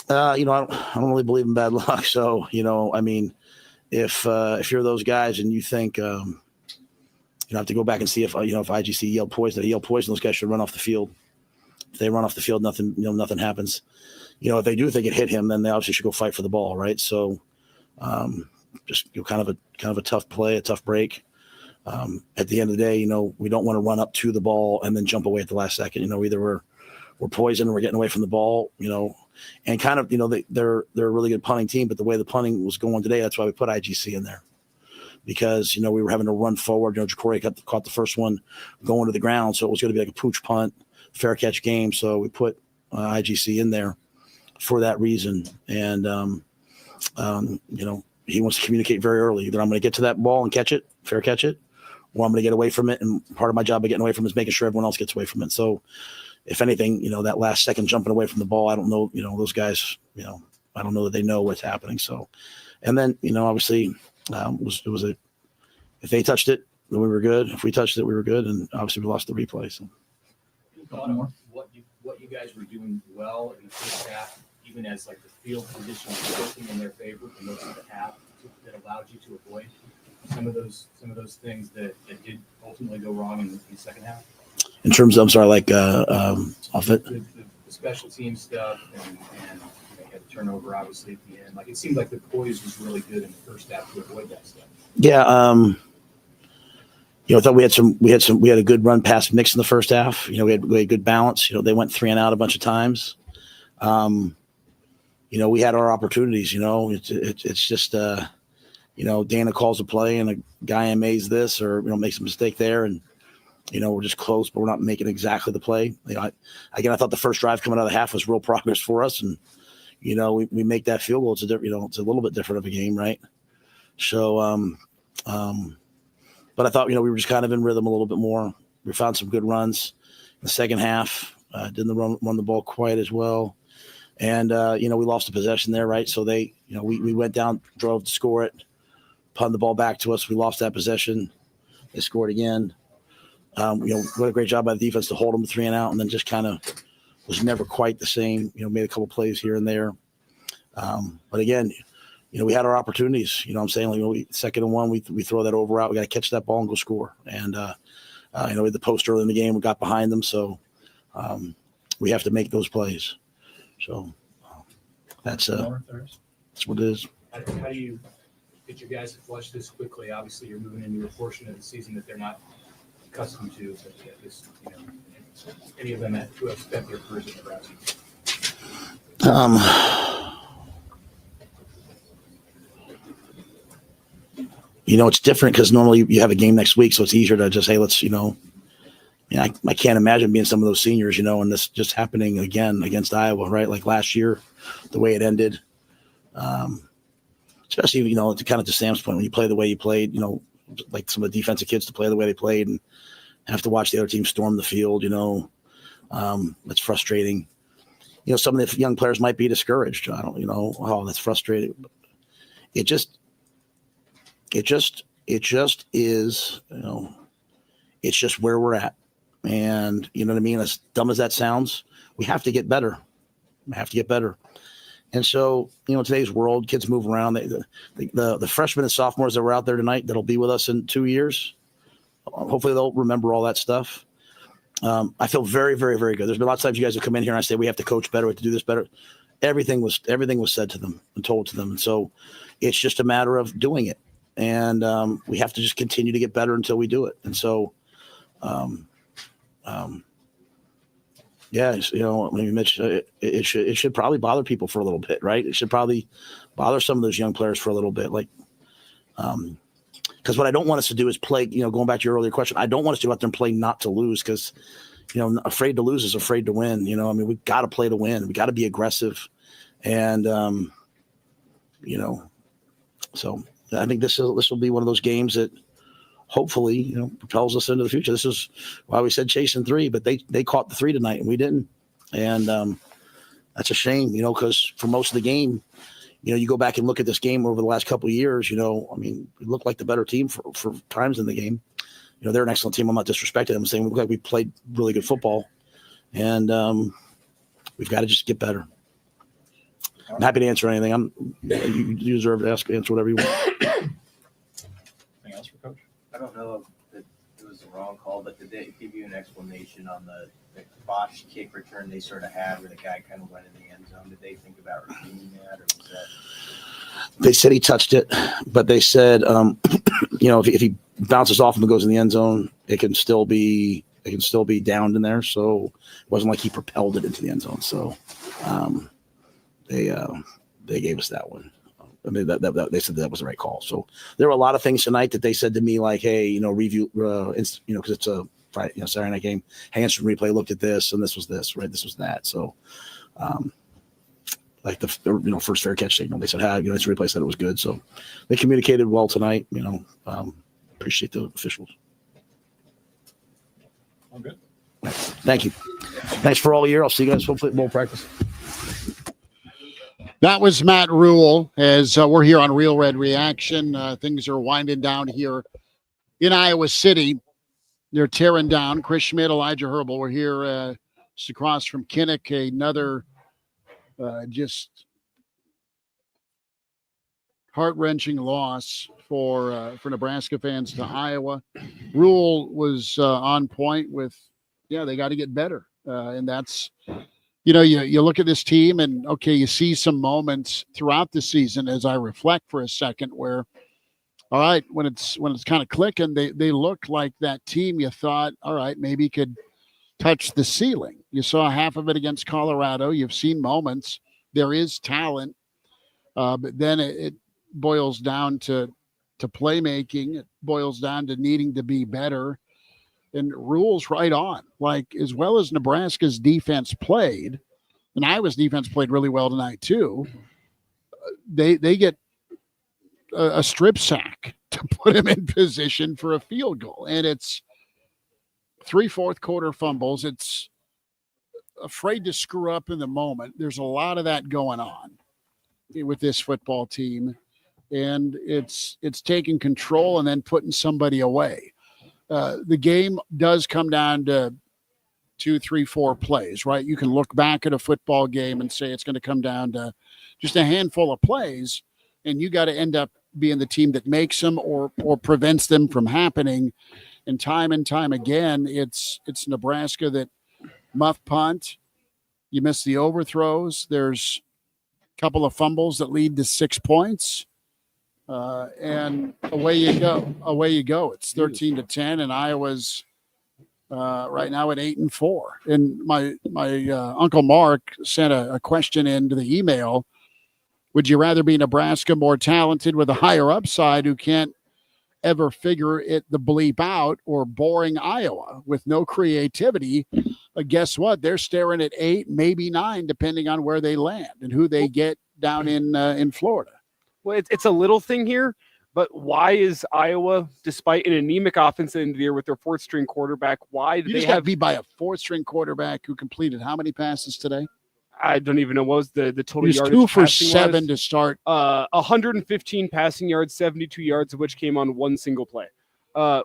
I don't really believe in bad luck. So, if you're those guys and you think, you have to go back and see if IGC yelled poison, those guys should run off the field. If they run off the field, nothing happens. If they do think it hit him, then they obviously should go fight for the ball, right? So, just kind of a tough play, a tough break. At the end of the day, we don't want to run up to the ball and then jump away at the last second. Either we're poisoned, we're getting away from the ball, and kind of, they're a really good punting team, but the way the punting was going today, that's why we put IGC in there, because, we were having to run forward. Jacory caught the first one going to the ground. So it was going to be like a pooch punt, fair catch game. So we put IGC in there for that reason. And, he wants to communicate very early. Either I'm going to get to that ball and catch it, fair catch it, or I'm going to get away from it. And part of my job of getting away from it is making sure everyone else gets away from it. So if anything, that last second jumping away from the ball, I don't know, those guys, I don't know that they know what's happening. So, and then, obviously if they touched it, then we were good. If we touched it, we were good. And obviously we lost the replay. So what you guys were doing well in the first half, even as like the field position was working in their favor for most of the half, that allowed you to avoid some of those things that did ultimately go wrong in the second half? In terms of, off it? The special team stuff, and you had a turnover obviously at the end. Like, it seemed like the poise was really good in the first half to avoid that stuff. Yeah, I thought we had a good run pass mix in the first half. We had good balance. They went 3 and out a bunch of times. We had our opportunities. It's just Dana calls a play and a guy amazes this or makes a mistake there, and we're just close, but we're not making exactly the play. I thought the first drive coming out of the half was real progress for us, and we make that field goal. It's a little bit different of a game, right? So, but I thought we were just kind of in rhythm a little bit more. We found some good runs in the second half. Didn't run the ball quite as well, and we lost a possession there, right? So we went down, drove to score it, punted the ball back to us. We lost that possession. They scored again. What a great job by the defense to hold them 3 and out, and then just kind of was never quite the same. Made a couple plays here and there. But again, we had our opportunities. I'm saying, like, 2nd and 1, we throw that over out. We got to catch that ball and go score. And we had the post early in the game. We got behind them, so we have to make those plays. So that's what it is. How do you get your guys to flush this quickly? Obviously, you're moving into a portion of the season that they're not accustomed to. But this, any of them who have spent their careers in Nebraska. It's different because normally you have a game next week, so it's easier to just, hey, let's, I can't imagine being some of those seniors, and this just happening again against Iowa, right? Like last year, the way it ended. Especially, to Sam's point, when you play the way you played, like some of the defensive kids to play the way they played and have to watch the other team storm the field, that's frustrating. Some of the young players might be discouraged. I don't, oh, that's frustrating. It just is, it's just where we're at. And you know what I mean? As dumb as that sounds, we have to get better. And so, today's world, kids move around. The freshmen and sophomores that were out there tonight that'll be with us in 2 years, hopefully they'll remember all that stuff. I feel very, very, very good. There's been lots of times you guys have come in here and I say we have to coach better, we have to do this better. Everything was said to them and told to them. And so it's just a matter of doing it. And we have to just continue to get better until we do it. And so, Mitch, it should probably bother people for a little bit, right? It should probably bother some of those young players for a little bit. Because what I don't want us to do is play, going back to your earlier question, I don't want us to go out there and play not to lose because, afraid to lose is afraid to win. We've got to play to win. We got to be aggressive. And, so I think this will be one of those games that hopefully, propels us into the future. This is why we said chasing 3, but they caught the 3 tonight and we didn't. And that's a shame, because for most of the game, you go back and look at this game over the last couple of years, we looked like the better team for times in the game. They're an excellent team. I'm not disrespecting them. I'm saying we look like we played really good football. And we've got to just get better. I'm happy to answer anything. You deserve to answer whatever you want. Anything else for Coach? I don't know if it was the wrong call, but did they give you an explanation on the botched kick return they sort of had where the guy kind of went in the end zone? Did they think about repeating that, or was that? They said he touched it, but they said, if he bounces off and goes in the end zone, it can still be downed in there. So it wasn't like he propelled it into the end zone. So they gave us that one. I mean, that they said that was the right call. So there were a lot of things tonight that they said to me, like, hey, review, because it's a Friday, Saturday night game. Hey, instant replay looked at this, and this was this, right? This was that. So, like the first fair catch signal, they said, instant replay said it was good. So they communicated well tonight. Appreciate the officials. All good. Thank you. Thanks for all year. I'll see you guys hopefully at bowl practice. That was Matt Rule as we're here on Real Red Reaction. Things are winding down here in Iowa City. They're tearing down. Chris Schmidt, Elijah Herbal. We're here just across from Kinnick. Another just heart-wrenching loss for Nebraska fans to Iowa. Rule was on point with, they got to get better. And that's, you look at this team and, okay, you see some moments throughout the season as I reflect for a second where, all right, when it's kind of clicking, they look like that team you thought, all right, maybe could touch the ceiling. You saw half of it against Colorado. You've seen moments. There is talent, but then it boils down to playmaking. It boils down to needing to be better. And Rule's right on. Like, as well as Nebraska's defense played, and Iowa's defense played really well tonight too, they get a strip sack to put him in position for a field goal. And it's 3 fourth quarter fumbles. It's afraid to screw up in the moment. There's a lot of that going on with this football team. And it's taking control and then putting somebody away. The game does come down to 2, 3, 4 plays, right? You can look back at a football game and say it's going to come down to just a handful of plays, and you got to end up being the team that makes them or prevents them from happening. And time again, it's Nebraska that muff punt. You miss the overthrows. There's a couple of fumbles that lead to 6 points. And away you go. It's 13-10, and Iowa's right now at 8-4. And my Uncle Mark sent a question into the email. Would you rather be Nebraska, more talented with a higher upside, who can't ever figure it the bleep out, or boring Iowa with no creativity. But guess what? They're staring at 8, maybe 9, depending on where they land and who they get down in Florida. Well, it's a little thing here, but why is Iowa, despite an anemic offense in the year with their 4th-string quarterback, why do You they just got have beat by a 4th-string quarterback who completed how many passes today? I don't even know what was the total He was yardage. 2 for passing 7 was. to start. 115 passing yards, 72 yards of which came on one single play.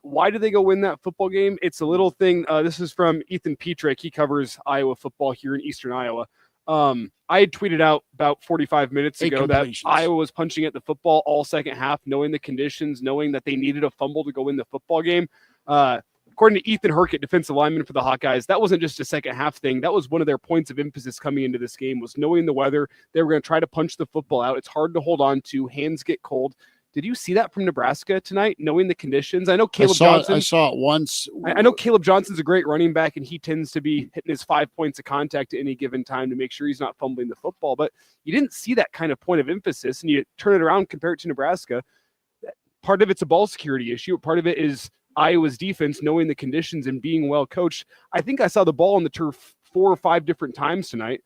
Why do they go win that football game? It's a little thing. This is from Ethan Petrick. He covers Iowa football here in Eastern Iowa. I had tweeted out about 45 minutes ago that Iowa was punching at the football all second half, knowing the conditions, knowing that they needed a fumble to go win the football game. According to Ethan Herkett, defensive lineman for the Hawkeyes, that wasn't just a second half thing. That was one of their points of emphasis coming into this game, was knowing the weather. They were going to try to punch the football out. It's hard to hold on to. Hands get cold. Did you see that from Nebraska tonight, knowing the conditions? I know Caleb Johnson. I saw it once. I know Caleb Johnson's a great running back, and he tends to be hitting his 5 points of contact at any given time to make sure he's not fumbling the football. But you didn't see that kind of point of emphasis, and you turn it around, compare it to Nebraska. Part of it's a ball security issue. Part of it is Iowa's defense knowing the conditions and being well coached. I think I saw the ball on the turf 4 or 5 different times tonight,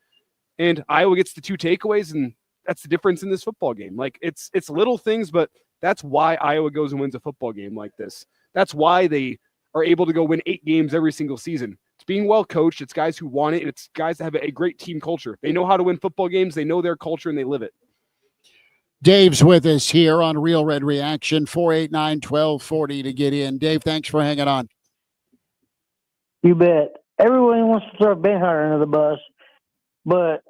and Iowa gets the 2 takeaways, and that's the difference in this football game. Like, it's little things, but that's why Iowa goes and wins a football game like this. That's why they are able to go win 8 games every single season. It's being well coached. It's guys who want it, and it's guys that have a great team culture. They know how to win football games. They know their culture, and they live it. Dave's with us here on Real Red Reaction, 489-1240 to get in. Dave, thanks for hanging on. You bet. Everyone wants to throw Benhart under the bus, but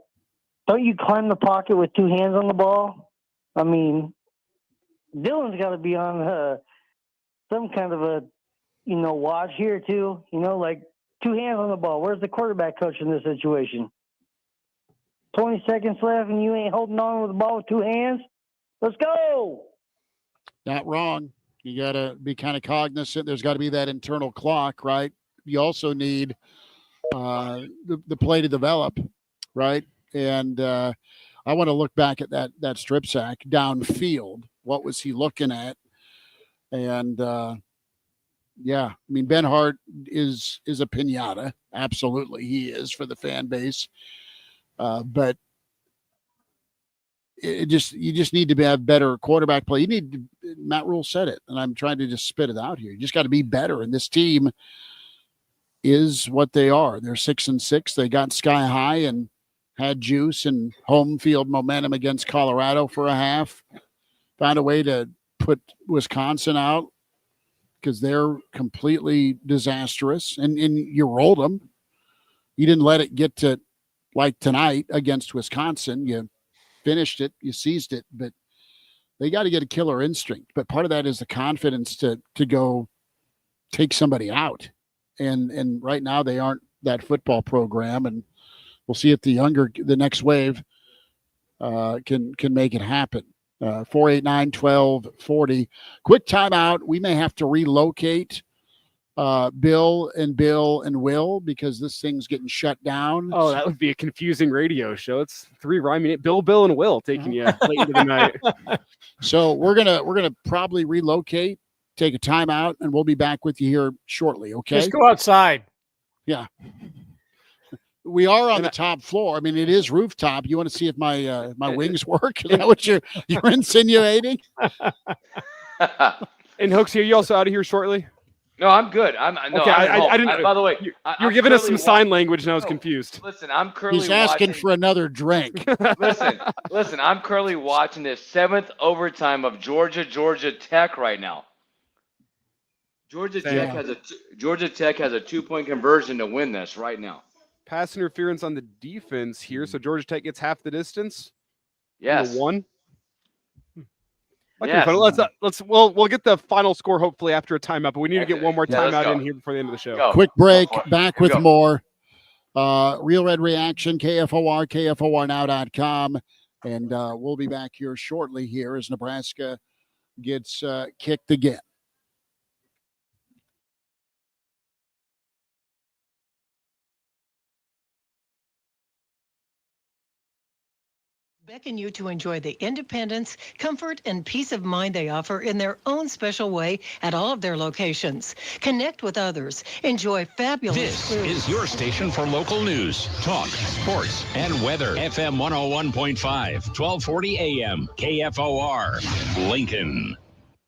don't you climb the pocket with 2 hands on the ball? I mean, Dylan's got to be on some kind of a, watch here too. Like 2 hands on the ball. Where's the quarterback coach in this situation? 20 seconds left and you ain't holding on with the ball with 2 hands? Let's go. Not wrong. You got to be kind of cognizant. There's got to be that internal clock, right? You also need the play to develop, right? And I want to look back at that strip sack downfield. What was he looking at? And yeah, I mean, Benhart is a pinata. Absolutely, he is for the fan base. But you just need to have better quarterback play. Matt Rule said it, and I'm trying to just spit it out here. You just got to be better. And this team is what they are. They're 6-6. They got sky high and had juice and home field momentum against Colorado for a half. Found a way to put Wisconsin out because they're completely disastrous. And you rolled them. You didn't let it get to like tonight against Wisconsin. You finished it, you seized it, but they got to get a killer instinct. But part of that is the confidence to go take somebody out. And right now they aren't that football program, and we'll see if the next wave can make it happen. 489-1240. Quick timeout. We may have to relocate Bill and Will because this thing's getting shut down. Oh, that would be a confusing radio show. It's 3 rhyming it. Bill and Will taking you late into the night. So we're gonna probably relocate, take a timeout, and we'll be back with you here shortly. Okay. Just go outside. Yeah. We are on the top floor. I mean, it is rooftop. You want to see if my wings work? Is that what you're insinuating? And Hooksy, are you also out of here shortly? No, I'm good. Okay, I didn't. By the way, you were giving us some sign language, and I was confused. Listen, I'm currently. He's asking for another drink. listen. I'm currently watching this 7th overtime of Georgia Tech right now. Georgia Tech has a 2-point conversion to win this right now. Pass interference on the defense here, so Georgia Tech gets half the distance. Yes. 1. Yes. We'll get the final score hopefully after a timeout, but we need to get one more timeout in here before the end of the show. Go. Quick break. Back with more. Real Red Reaction, KFOR, KFORnow.com. And we'll be back here shortly here as Nebraska gets kicked again. beckon you to enjoy the independence, comfort, and peace of mind they offer in their own special way at all of their locations. Connect with others. Enjoy fabulous This food. is your station for local news, talk, sports, and weather. FM 101.5, 1240 AM, KFOR, Lincoln.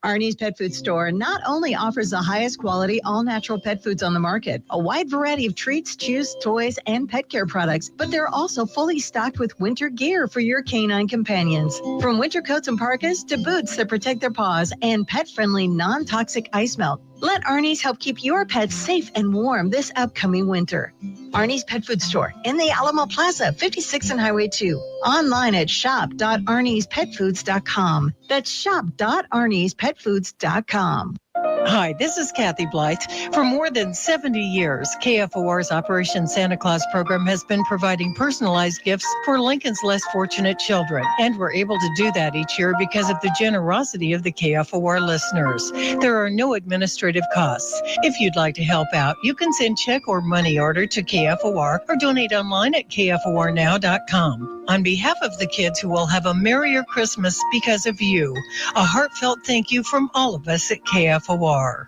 Arnie's Pet Food Store not only offers the highest quality all-natural pet foods on the market, a wide variety of treats, chews, toys, and pet care products, but they're also fully stocked with winter gear for your canine companions. From winter coats and parkas to boots that protect their paws and pet-friendly non-toxic ice melt. Let Arnie's help keep your pets safe and warm this upcoming winter. Arnie's Pet Food Store in the Alamo Plaza, 56 and Highway 2. Online at shop.arniespetfoods.com. That's shop.arniespetfoods.com. Hi, this is Kathy Blythe. For more than 70 years, KFOR's Operation Santa Claus program has been providing personalized gifts for Lincoln's less fortunate children. And we're able to do that each year because of the generosity of the KFOR listeners. There are no administrative costs. If you'd like to help out, you can send check or money order to KFOR or donate online at KFORnow.com. On behalf of the kids who will have a merrier Christmas because of you, a heartfelt thank you from all of us at KFOR.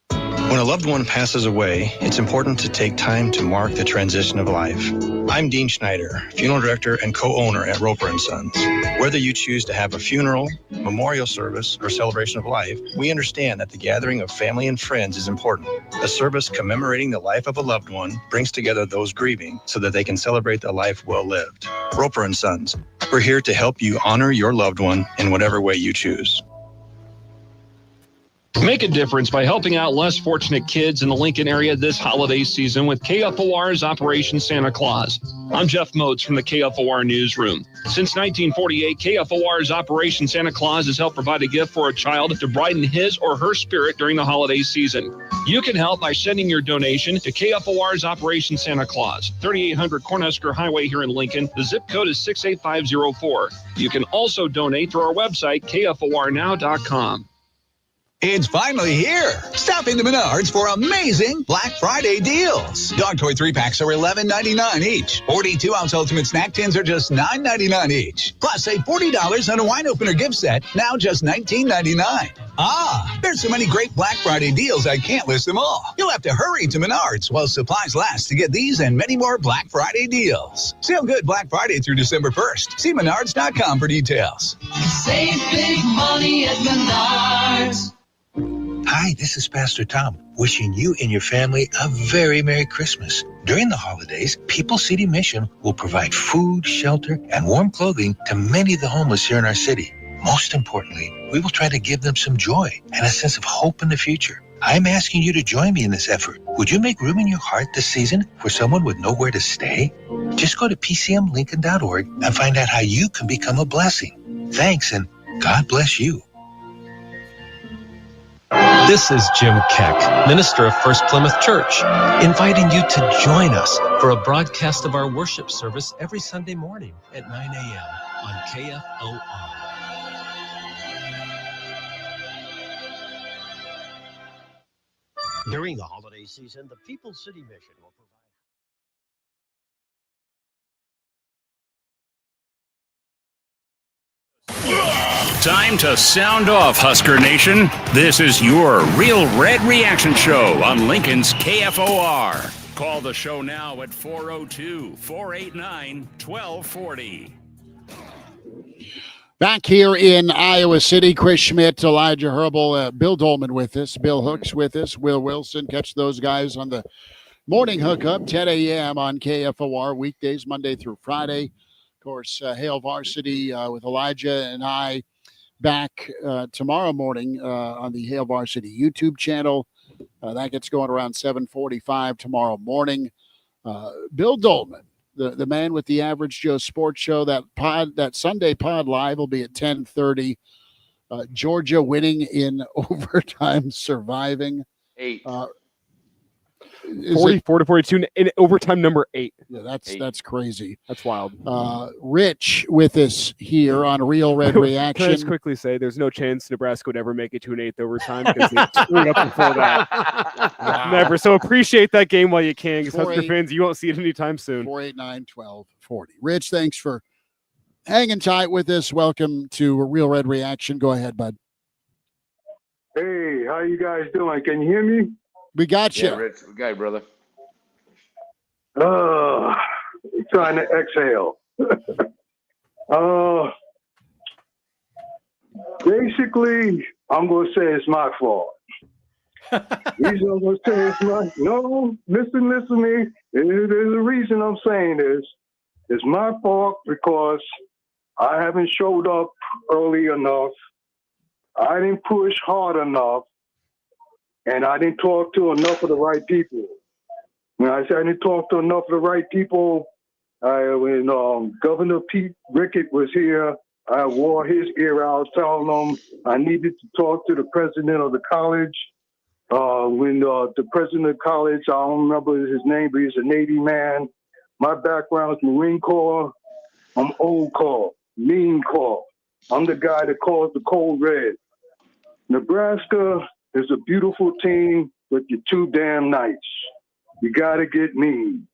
When a loved one passes away, it's important to take time to mark the transition of life. I'm Dean Schneider, funeral director and co-owner at Roper & Sons. Whether you choose to have a funeral, memorial service, or celebration of life, we understand that the gathering of family and friends is important. A service commemorating the life of a loved one brings together those grieving so that they can celebrate a life well lived. Roper & Sons, we're here to help you honor your loved one in whatever way you choose. Make a difference by helping out less fortunate kids in the Lincoln area this holiday season with KFOR's Operation Santa Claus. I'm Jeff Moats from the KFOR Newsroom. Since 1948, KFOR's Operation Santa Claus has helped provide a gift for a child to brighten his or her spirit during the holiday season. You can help by sending your donation to KFOR's Operation Santa Claus, 3800 Cornhusker Highway here in Lincoln. The zip code is 68504. You can also donate through our website, KFORnow.com. It's finally here. Stop into Menards for amazing Black Friday deals. Dog toy 3-packs are $11.99 each. 42-ounce Ultimate Snack Tins are just $9.99 each. Plus, save $40 on a wine opener gift set, now just $19.99. Ah, there's so many great Black Friday deals I can't list them all. You'll have to hurry to Menards while supplies last to get these and many more Black Friday deals. Sale good Black Friday through December 1st. See Menards.com for details. Save big money at Menards. Hi, this is Pastor Tom, wishing you and your family a very Merry Christmas. During the holidays, People City Mission will provide food, shelter, and warm clothing to many of the homeless here in our city. Most importantly, we will try to give them some joy and a sense of hope in the future. I'm asking you to join me in this effort. Would you make room in your heart this season for someone with nowhere to stay? Just go to PCMLincoln.org and find out how you can become a blessing. Thanks, and God bless you. This is Jim Keck, minister of First Plymouth Church, inviting you to join us for a broadcast of our worship service every Sunday morning at 9 a.m. on KFOR. During the holiday season, the People's City Mission will Time to sound off, Husker Nation. This is your Real Red Reaction Show on Lincoln's KFOR. Call the show now at 402-489-1240. Back here in Iowa City, Chris Schmidt, Elijah Herbal, Bill Dolman with us, Bill Hooks with us, Will Wilson. Catch those guys on the morning hookup, 10 a.m. on KFOR, weekdays, Monday through Friday. Of course, Hail Varsity with Elijah and I back tomorrow morning on the Hail Varsity YouTube channel. That gets going around 7:45 tomorrow morning. Bill Dolman, the man with the Average Joe Sports Show, that Sunday pod live will be at 10:30. Georgia winning in overtime, surviving. 8. 44-42 in overtime number 8. Yeah, that's crazy. That's wild. Rich with us here on Real Red Reaction. Can I just quickly say there's no chance Nebraska would ever make it to an 8th overtime because they screwed up before that. Wow. Never. So appreciate that game while you can, because Husker fans, you won't see it anytime soon. 489-1240. Rich, thanks for hanging tight with us. Welcome to Real Red Reaction. Go ahead, bud. Hey, how you guys doing? Can you hear me? We got you. Yeah, Rich, we got you, brother. I'm trying to exhale. Basically, I'm going to say it's my fault. Reason I'm going to say it's my no. Listen to me. There's a reason I'm saying this. It's my fault because I haven't showed up early enough. I didn't push hard enough, and I didn't talk to enough of the right people. When I say I didn't talk to enough of the right people, when Governor Pete Rickett was here, I wore his ear out telling him I needed to talk to the president of the college. When the president of the college, I don't remember his name, but he's a Navy man. My background is Marine Corps. I'm old Corps, mean Corps. I'm the guy that calls the Code Red. Nebraska is a beautiful team, but you're too damn nice. You got to get mean,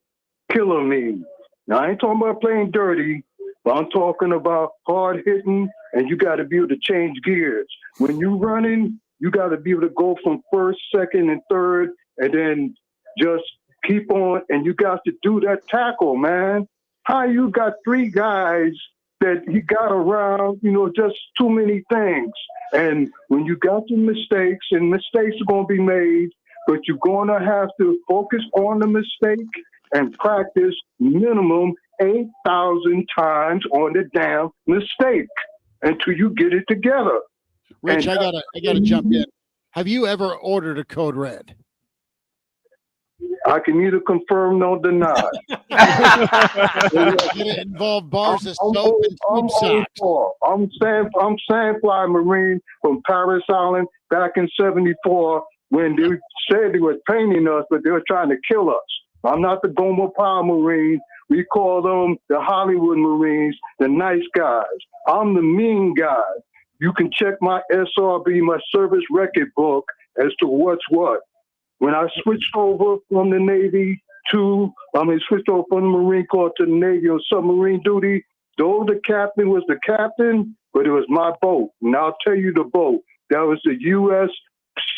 killer mean. Now, I ain't talking about playing dirty, but I'm talking about hard hitting, and you got to be able to change gears. When you running, you got to be able to go from first, second, and third, and then just keep on, and you got to do that tackle, man. How you got three guys that he got around, just too many things. And when you got the mistakes, and mistakes are going to be made, but you're going to have to focus on the mistake and practice minimum 8,000 times on the damn mistake until you get it together. Rich, I gotta jump in. Have you ever ordered a Code Red? I can neither confirm nor deny. Did it involve bars of soap and tube socks? I'm Sandfly Marine from Paris Island back in '74 when they said they were painting us, but they were trying to kill us. I'm not the Gomer Pyle Marine. We call them the Hollywood Marines, the nice guys. I'm the mean guy. You can check my SRB, my service record book, as to what's what. When I switched over from the Navy switched over from the Marine Corps to the Navy on submarine duty, though the captain was the captain, but it was my boat. And I'll tell you the boat. That was the U.S.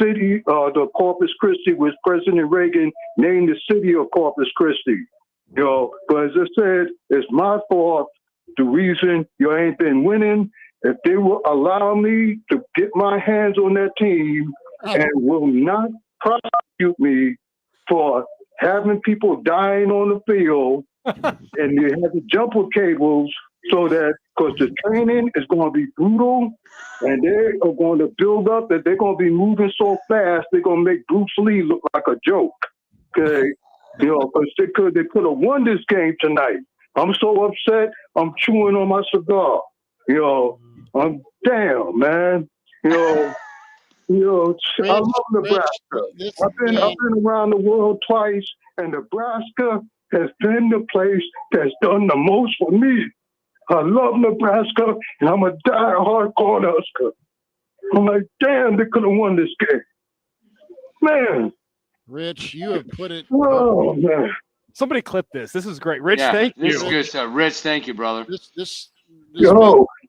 city, the Corpus Christi, was President Reagan named the city of Corpus Christi. But as I said, it's my fault. The reason you ain't been winning, if they will allow me to get my hands on that team and will not prosecute me for having people dying on the field and you have the jumper cables so that, because the training is going to be brutal and they are going to build up that they're going to be moving so fast, they're going to make Bruce Lee look like a joke. Okay. Because they could have won this game tonight. I'm so upset, I'm chewing on my cigar. I'm damn, man. I love Nebraska. I've been around the world twice, and Nebraska has been the place that's done the most for me. I love Nebraska, and I'm a die-hard Cornhusker. I'm like, damn, they could have won this game. Man. Rich, you have put it. Oh, man. Somebody clip this. This is great. Rich, Yeah, thank you. This is good stuff. Rich, thank you, brother.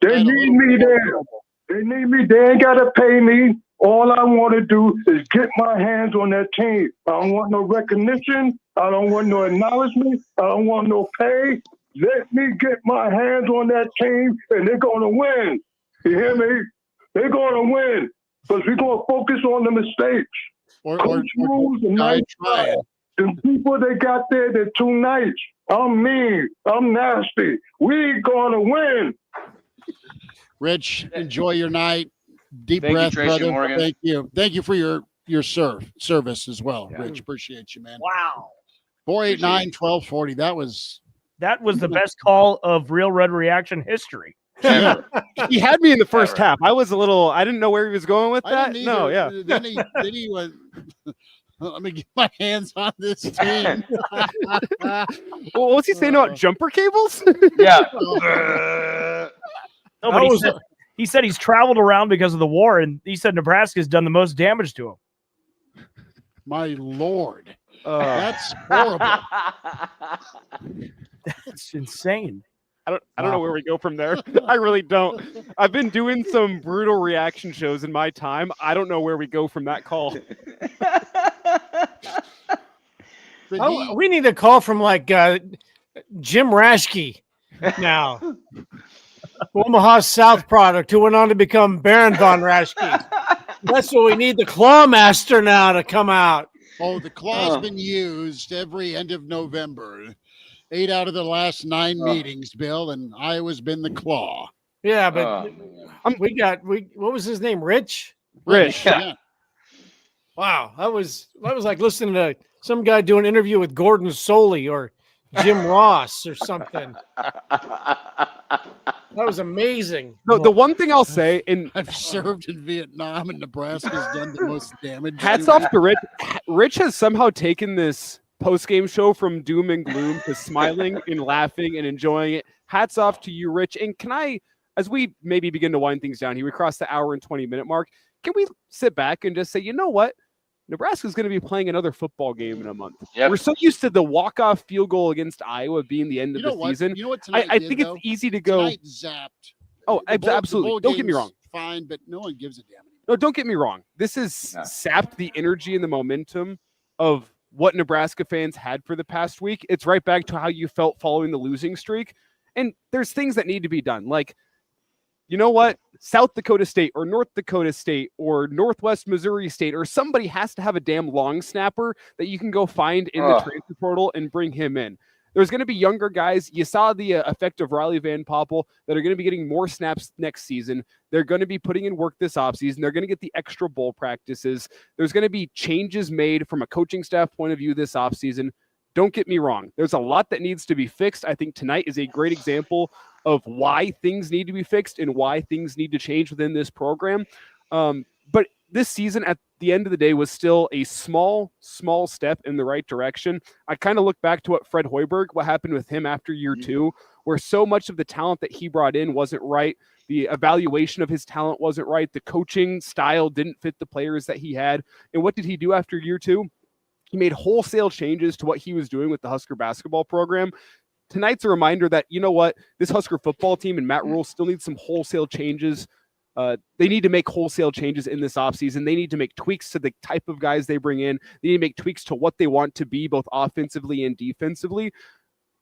They need me there. They need me. They ain't got to pay me. All I want to do is get my hands on that team. I don't want no recognition. I don't want no acknowledgement. I don't want no pay. Let me get my hands on that team, and they're going to win. You hear me? They're going to win because we're going to focus on the mistakes. Coach Rules are nice guys. The people they got there, they're too nice. I'm mean. I'm nasty. We going to win. Rich, enjoy your night. Deep Thank you, breath, Tracy brother. Morgan. Thank you. Thank you for your service as well, Rich. Appreciate you, man. Wow. 489-1240. That was the best call of Real Red Reaction history. He had me in the first half. I didn't know where he was going with that. No, yeah. Then he was. Let me get my hands on this team. Well, what's he saying about jumper cables? Yeah. No, but he said he's traveled around because of the war, and he said Nebraska's done the most damage to him. My Lord. That's horrible. That's insane. I don't know where we go from there. I really don't. I've been doing some brutal reaction shows in my time. I don't know where we go from that call. Oh, we need a call from like Jim Rashke now. Omaha South product who went on to become Baron von Rashke. That's what we need, the Claw Master now to come out. Oh, the claw's been used every end of November. 8 out of the last 9 meetings, Bill, and Iowa's been the claw. Yeah, but what was his name? Rich? Rich. Yeah. Wow, that was like listening to some guy do an interview with Gordon Soley or Jim Ross or something. That was amazing. No, the one thing I'll say, and I've served in Vietnam, and Nebraska's done the most damage. Hats off to Rich. Rich has somehow taken this post-game show from doom and gloom to smiling and laughing and enjoying it. Hats off to you, Rich. And can I, as we maybe begin to wind things down here, we crossed the hour and 20-minute mark. Can we sit back and just say, you know what? Nebraska is going to be playing another football game in a month. Yep. We're so used to the walk-off field goal against Iowa being the end of the season. You know what tonight I did, think though? it's easy to go. Tonight zapped. Oh, The bowl absolutely. Don't get me game's wrong. Fine, but no one gives a damn. No, don't get me wrong. This has sapped the energy and the momentum of what Nebraska fans had for the past week. It's right back to how you felt following the losing streak. And there's things that need to be done. Like, you know what? South Dakota State or North Dakota State or Northwest Missouri State or somebody has to have a damn long snapper that you can go find in the transfer portal and bring him in. There's going to be younger guys. You saw the effect of Riley Van Poppel that are going to be getting more snaps next season. They're going to be putting in work this offseason. They're going to get the extra bowl practices. There's going to be changes made from a coaching staff point of view this offseason. Don't get me wrong. There's a lot that needs to be fixed. I think tonight is a great example of why things need to be fixed and why things need to change within this program. But this season, at the end of the day, was still a small step in the right direction. I kind of look back to what Fred Hoiberg, what happened with him after year 2, where so much of the talent that he brought in wasn't right. The evaluation of his talent wasn't right. The coaching style didn't fit the players that he had. And what did he do after year 2? He made wholesale changes to what he was doing with the Husker basketball program. Tonight's a reminder that, you know what, this Husker football team and Matt Rule still needs some wholesale changes. They need to make wholesale changes in this offseason. They need to make tweaks to the type of guys they bring in. They need to make tweaks to what they want to be, both offensively and defensively.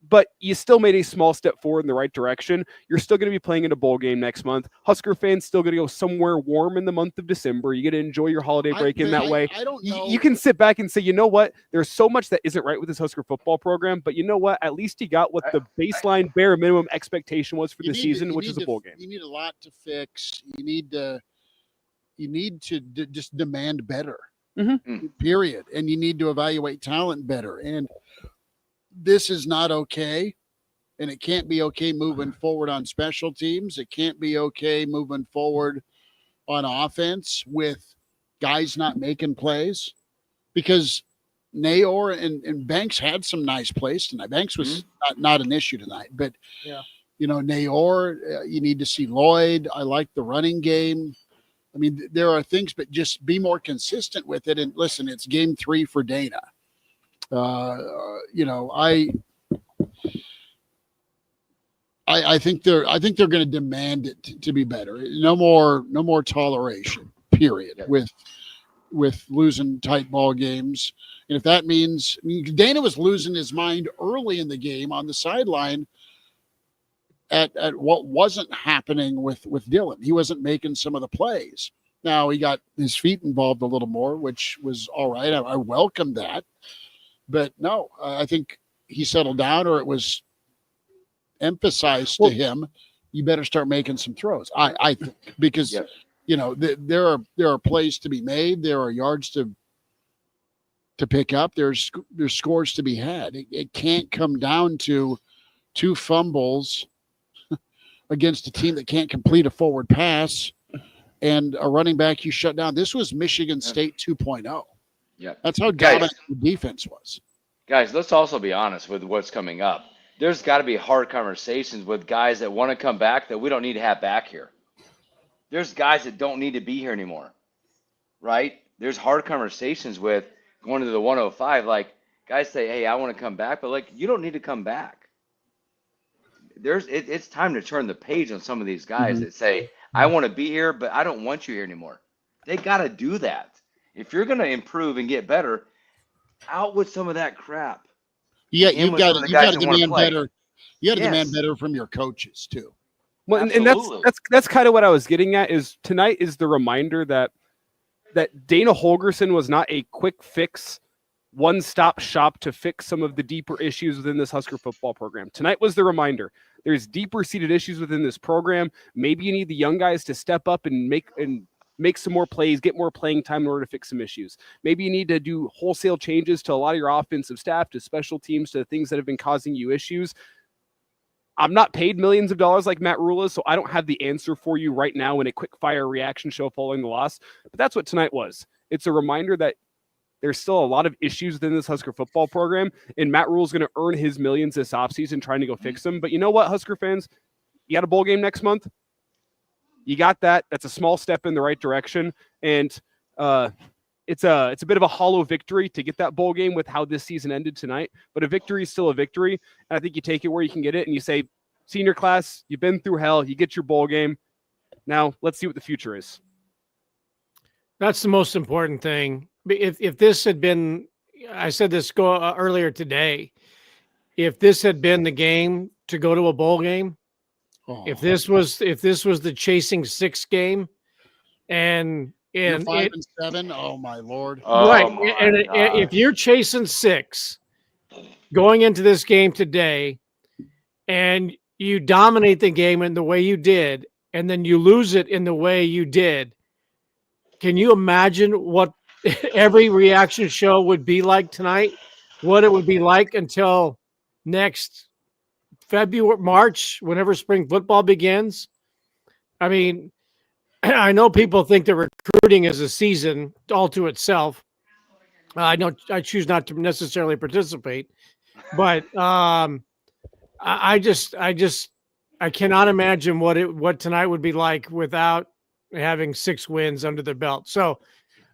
But you still made a small step forward in the right direction. You're still going to be playing in a bowl game next month. Husker fans still going to go somewhere warm in the month of December. You get to enjoy your holiday break in that way. I don't know. You can sit back and say, you know what? There's so much that isn't right with this Husker football program, but you know what? At least he got what the baseline bare minimum expectation was for the season, which is a bowl game. You need a lot to fix. You need to just demand better. Period. And you need to evaluate talent better. And this is not okay, and it can't be okay moving forward on special teams. It can't be okay moving forward on offense with guys not making plays, because Nayor and Banks had some nice plays tonight. Banks was not an issue tonight, but you know, Nayor, you need to see Lloyd. I like the running game. I mean, there are things, but just be more consistent with it. And listen, it's game 3 for Dana. You know, I think they're going to demand it to be better. No more toleration. Period. With losing tight ball games, and if that means, I mean, Dana was losing his mind early in the game on the sideline at what wasn't happening with Dylan. He wasn't making some of the plays. Now he got his feet involved a little more, which was all right. I welcomed that. But no, I think he settled down, or it was emphasized to him, you better start making some throws. I think, because you know, there are plays to be made, there are yards to pick up, there's scores to be had. It can't come down to 2 fumbles against a team that can't complete a forward pass and a running back you shut down. This was Michigan State 2.0. Yeah, that's how dominant the defense was. Guys, let's also be honest with what's coming up. There's got to be hard conversations with guys that want to come back that we don't need to have back here. There's guys that don't need to be here anymore, right? There's hard conversations with going to the 105. Like, guys say, hey, I want to come back, but like, you don't need to come back. it's time to turn the page on some of these guys that say, I want to be here, but I don't want you here anymore. They got to do that. If you're going to improve and get better, out with some of that crap. Yeah, In you've with got some to of the you've got guys to that want to demand play. better. You got to demand Yes. better from your coaches too. Well, and that's kind of what I was getting at. Is tonight is the reminder that Dana Holgerson was not a quick fix, one-stop shop to fix some of the deeper issues within this Husker football program. Tonight was the reminder. There's deeper-seated issues within this program. Maybe you need the young guys to step up and make some more plays, get more playing time in order to fix some issues. Maybe you need to do wholesale changes to a lot of your offensive staff, to special teams, to things that have been causing you issues. I'm not paid millions of dollars like Matt Rhule is, so I don't have the answer for you right now in a quick-fire reaction show following the loss. But that's what tonight was. It's a reminder that there's still a lot of issues within this Husker football program, and Matt Rhule is going to earn his millions this offseason trying to go fix them. But you know what, Husker fans? You got a bowl game next month. You got that. That's a small step in the right direction, and it's a bit of a hollow victory to get that bowl game with how this season ended tonight. But a victory is still a victory, and I think you take it where you can get it, and you say, senior class, you've been through hell. You get your bowl game. Now let's see what the future is. That's the most important thing. If this had been, I said this earlier today, if this had been the game to go to a bowl game, if this was the chasing six game, and You're 5-7. Oh my Lord! Right, Oh my and if you're chasing six going into this game today, and you dominate the game in the way you did, and then you lose it in the way you did, can you imagine what every reaction show would be like tonight? What it would be like until next February, March, whenever spring football begins? I mean, I know people think that recruiting is a season all to itself. I choose not to necessarily participate, but I cannot imagine what tonight would be like without having 6 wins under their belt. So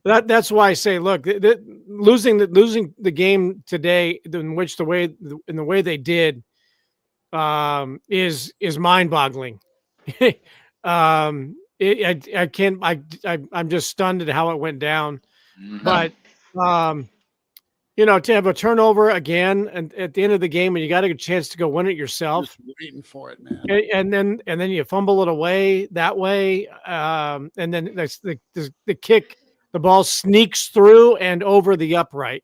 that's why I say, look, losing the game today in the way they did is mind-boggling. I'm just stunned at how it went down. But to have a turnover again and at the end of the game and you got a chance to go win it yourself. Just waiting for it, man. And then you fumble it away that way. And then that's the kick, the ball sneaks through and over the upright.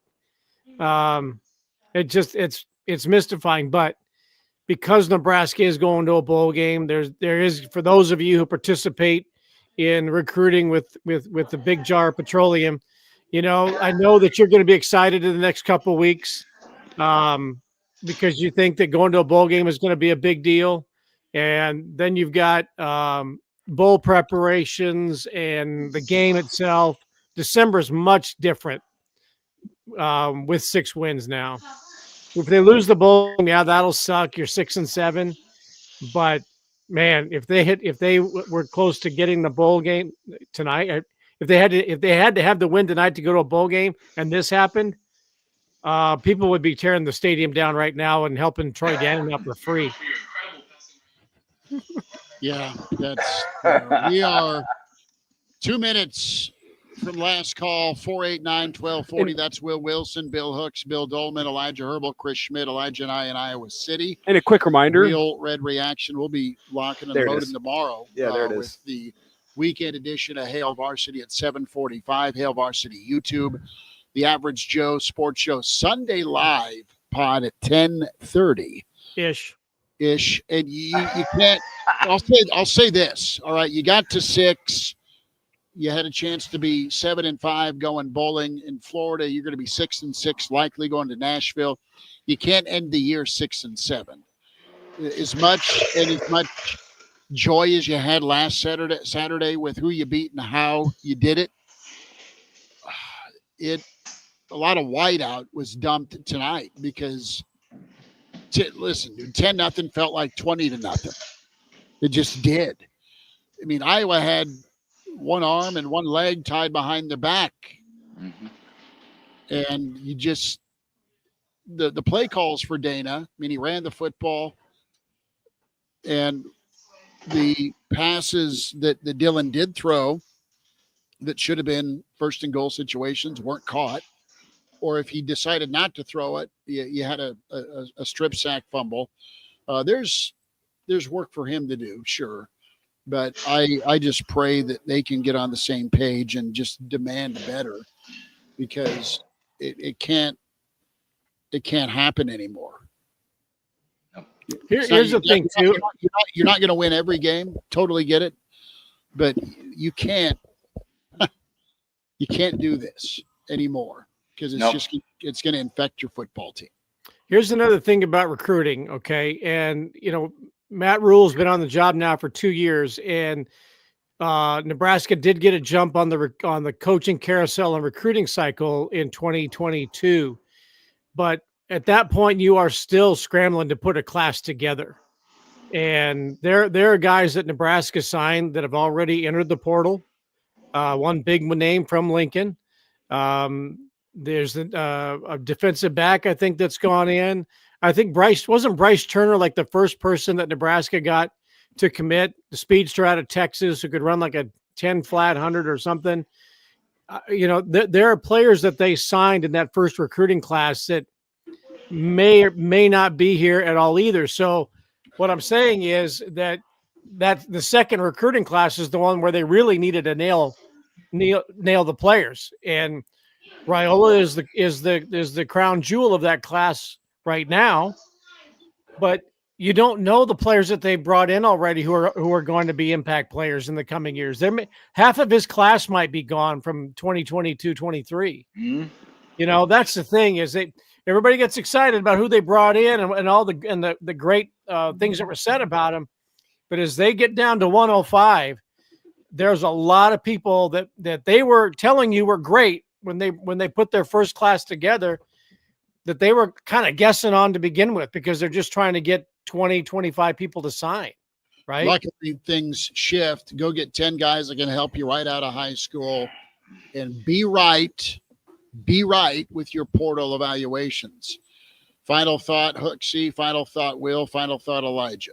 It's mystifying, but because Nebraska is going to a bowl game, there is, for those of you who participate in recruiting with the Big Jar Petroleum, I know that you're going to be excited in the next couple of weeks because you think that going to a bowl game is going to be a big deal. And then you've got bowl preparations and the game itself. December is much different with 6 wins now. If they lose the bowl game, yeah, that'll suck. You're 6-7. But man, if they were close to getting the bowl game tonight, if they had to have the win tonight to go to a bowl game, and this happened, people would be tearing the stadium down right now and helping Troy Gannon up for free. Yeah, that's we are 2 minutes from last call. 489-1240. That's Will Wilson, Bill Hooks, Bill Dolman, Elijah Herbal, Chris Schmidt, Elijah and I in Iowa City. And a quick reminder, Real Red Reaction. We'll be locking and loading tomorrow. Yeah, there it is. With the weekend edition of Hail Varsity at 7:45. Hail Varsity YouTube. The Average Joe Sports Show Sunday live pod at 10:30 ish. And you can't. I'll say this. All right, you got to 6. You had a chance to be 7-5 going bowling in Florida. You're going to be 6-6, likely going to Nashville. You can't end the year 6-7. As much joy as you had last Saturday with who you beat and how you did it. A lot of whiteout was dumped tonight because, listen, dude, 10-0 felt like 20-0. It just did. I mean, Iowa had one arm and one leg tied behind their back. And you just, the play calls for Dana, I mean, he ran the football. And the passes that Dylan did throw that should have been first and goal situations weren't caught. Or if he decided not to throw it, you had a strip sack fumble. There's work for him to do, sure. But I just pray that they can get on the same page and just demand better, because it can't happen anymore. Here's the thing, too. You're not going to win every game. Totally get it. But you can't do this anymore, because it's going to infect your football team. Here's another thing about recruiting, okay? And, Matt Rule's been on the job now for 2 years, and Nebraska did get a jump on the coaching carousel and recruiting cycle in 2022. But at that point, you are still scrambling to put a class together. And there are guys that Nebraska signed that have already entered the portal. One big name from Lincoln. There's a defensive back, I think, that's gone in. I think Bryce Turner like the first person that Nebraska got to commit, the speedster out of Texas who could run like a 10 flat 100 or something. There are players that they signed in that first recruiting class that may or may not be here at all either. So what I'm saying is that the second recruiting class is the one where they really needed to nail the players. And Raiola is the crown jewel of that class right now, but you don't know the players that they brought in already who are going to be impact players in the coming years. Half of his class might be gone from 2022-23. Mm-hmm. That's the thing, is everybody gets excited about who they brought in and all the great things that were said about them. But as they get down to 105, there's a lot of people that they were telling you were great when they put their first class together, that they were kind of guessing on to begin with, because they're just trying to get 20, 25 people to sign, right? Luckily, things shift. Go get 10 guys that can help you right out of high school, and be right with your portal evaluations. Final thought, Hooksy. Final thought, Will. Final thought, Elijah.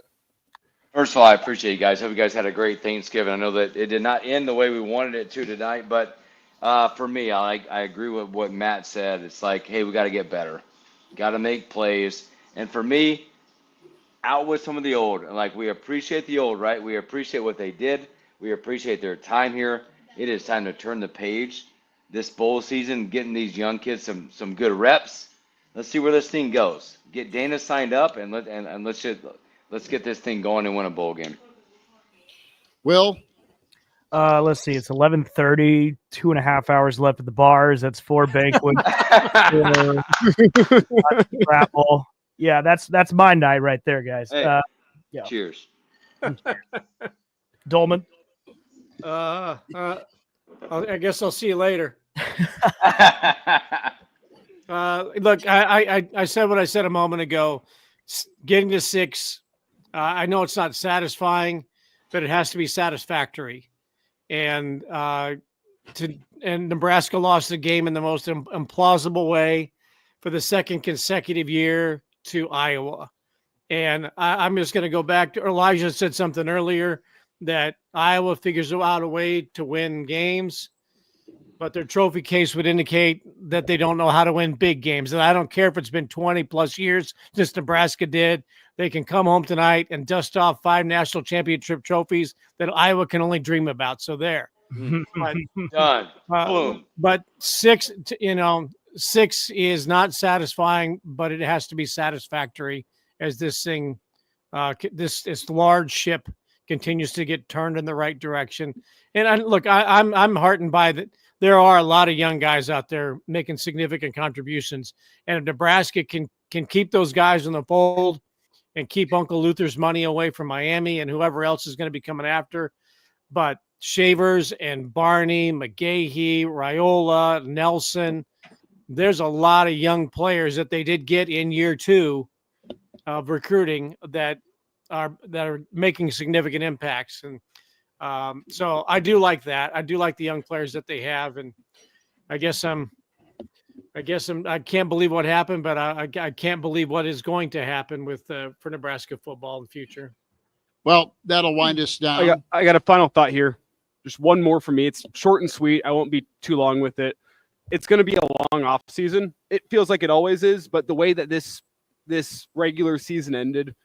First of all, I appreciate you guys. Hope you guys had a great Thanksgiving. I know that it did not end the way we wanted it to tonight, but for me, I agree with what Matt said. It's like, hey, we got to get better. Got to make plays. And for me, out with some of the old. And like, we appreciate the old, right? We appreciate what they did. We appreciate their time here. It is time to turn the page. This bowl season, getting these young kids some good reps. Let's see where this thing goes. Get Dana signed up, and let's get this thing going and win a bowl game. Will? Let's see. It's 11:30, 2.5 hours left at the bars. That's 4 banquets. Raffle. Yeah, that's my night right there, guys. Hey, yeah. Cheers. Dolman. I guess I'll see you later. Look, I said what I said a moment ago. Getting to 6, I know it's not satisfying, but it has to be satisfactory. And Nebraska lost the game in the most implausible way for the second consecutive year to Iowa. And I'm just going to go back to Elijah said something earlier, that Iowa figures out a way to win games, but their trophy case would indicate that they don't know how to win big games. And I don't care if it's been 20 plus years since Nebraska did. They can come home tonight and dust off 5 national championship trophies that Iowa can only dream about. So there. But, done. Boom. But 6 is not satisfying, but it has to be satisfactory as this thing, this large ship continues to get turned in the right direction. And I'm heartened by that. There are a lot of young guys out there making significant contributions, and if Nebraska can keep those guys in the fold and keep Uncle Luther's money away from Miami and whoever else is going to be coming after, but Shavers and Barney, McGahee, Raiola, Nelson, there's a lot of young players that they did get in year 2 of recruiting that are making significant impacts. And so I do like that. I do like the young players that they have. And I can't believe what happened, but I can't believe what is going to happen with for Nebraska football in the future. Well, that'll wind us down. I got a final thought here. Just one more for me. It's short and sweet. I won't be too long with it. It's going to be a long off season. It feels like it always is, but the way that this regular season ended,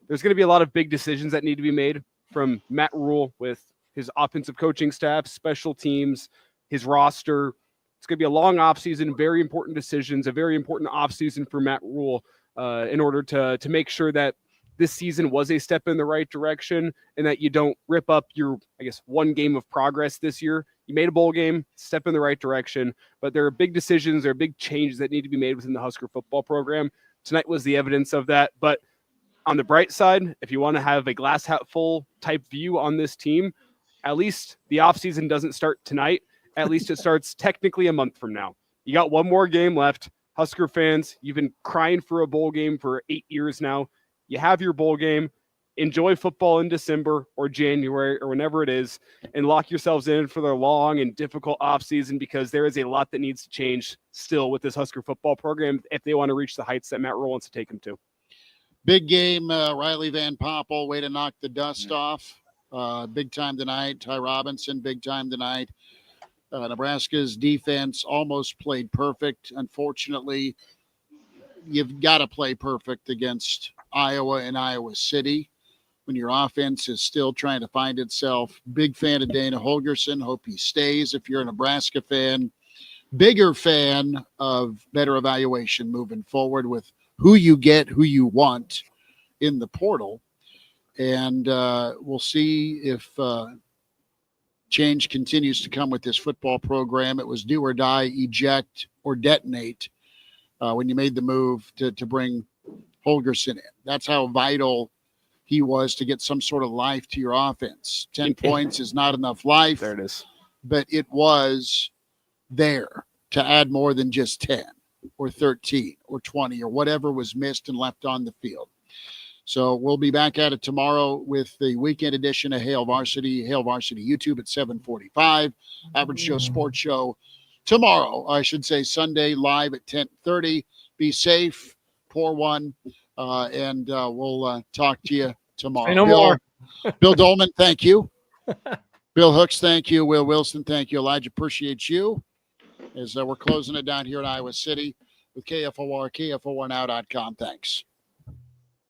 there's going to be a lot of big decisions that need to be made from Matt Rule with his offensive coaching staff, special teams, his roster. It's going to be a long offseason, very important decisions, a very important offseason for Matt Rule in order to make sure that this season was a step in the right direction and that you don't rip up your, one game of progress this year. You made a bowl game, step in the right direction, but there are big decisions, there are big changes that need to be made within the Husker football program. Tonight was the evidence of that. But on the bright side, if you want to have a glass half full type view on this team, at least the offseason doesn't start tonight. At least it starts technically a month from now. You got one more game left. Husker fans, you've been crying for a bowl game for 8 years now. You have your bowl game. Enjoy football in December or January or whenever it is, and lock yourselves in for the long and difficult offseason, because there is a lot that needs to change still with this Husker football program if they want to reach the heights that Matt Rule wants to take them to. Big game, Riley Van Poppel, way to knock the dust off. Big time tonight. Ty Robinson, big time tonight. Nebraska's defense almost played perfect. Unfortunately, you've got to play perfect against Iowa and Iowa City when your offense is still trying to find itself. Big fan of Dana Holgorsen. Hope he stays if you're a Nebraska fan. Bigger fan of better evaluation moving forward with who you get, who you want in the portal. And we'll see if change continues to come with this football program. It was do or die, eject, or detonate when you made the move to bring Holgorsen in. That's how vital he was to get some sort of life to your offense. 10 points is not enough life. There it is. But it was there to add more than just 10 or 13 or 20 or whatever was missed and left on the field. So we'll be back at it tomorrow with the weekend edition of Hail Varsity YouTube at 7:45. Average Joe Sports Show tomorrow, I should say Sunday, live at 10:30. Be safe, pour one, and we'll talk to you tomorrow. Say no more. Bill Dolman, thank you. Bill Hooks, thank you. Will Wilson, thank you. Elijah, appreciate you. As we're closing it down here in Iowa City with KFOR, KFORnow.com. Thanks.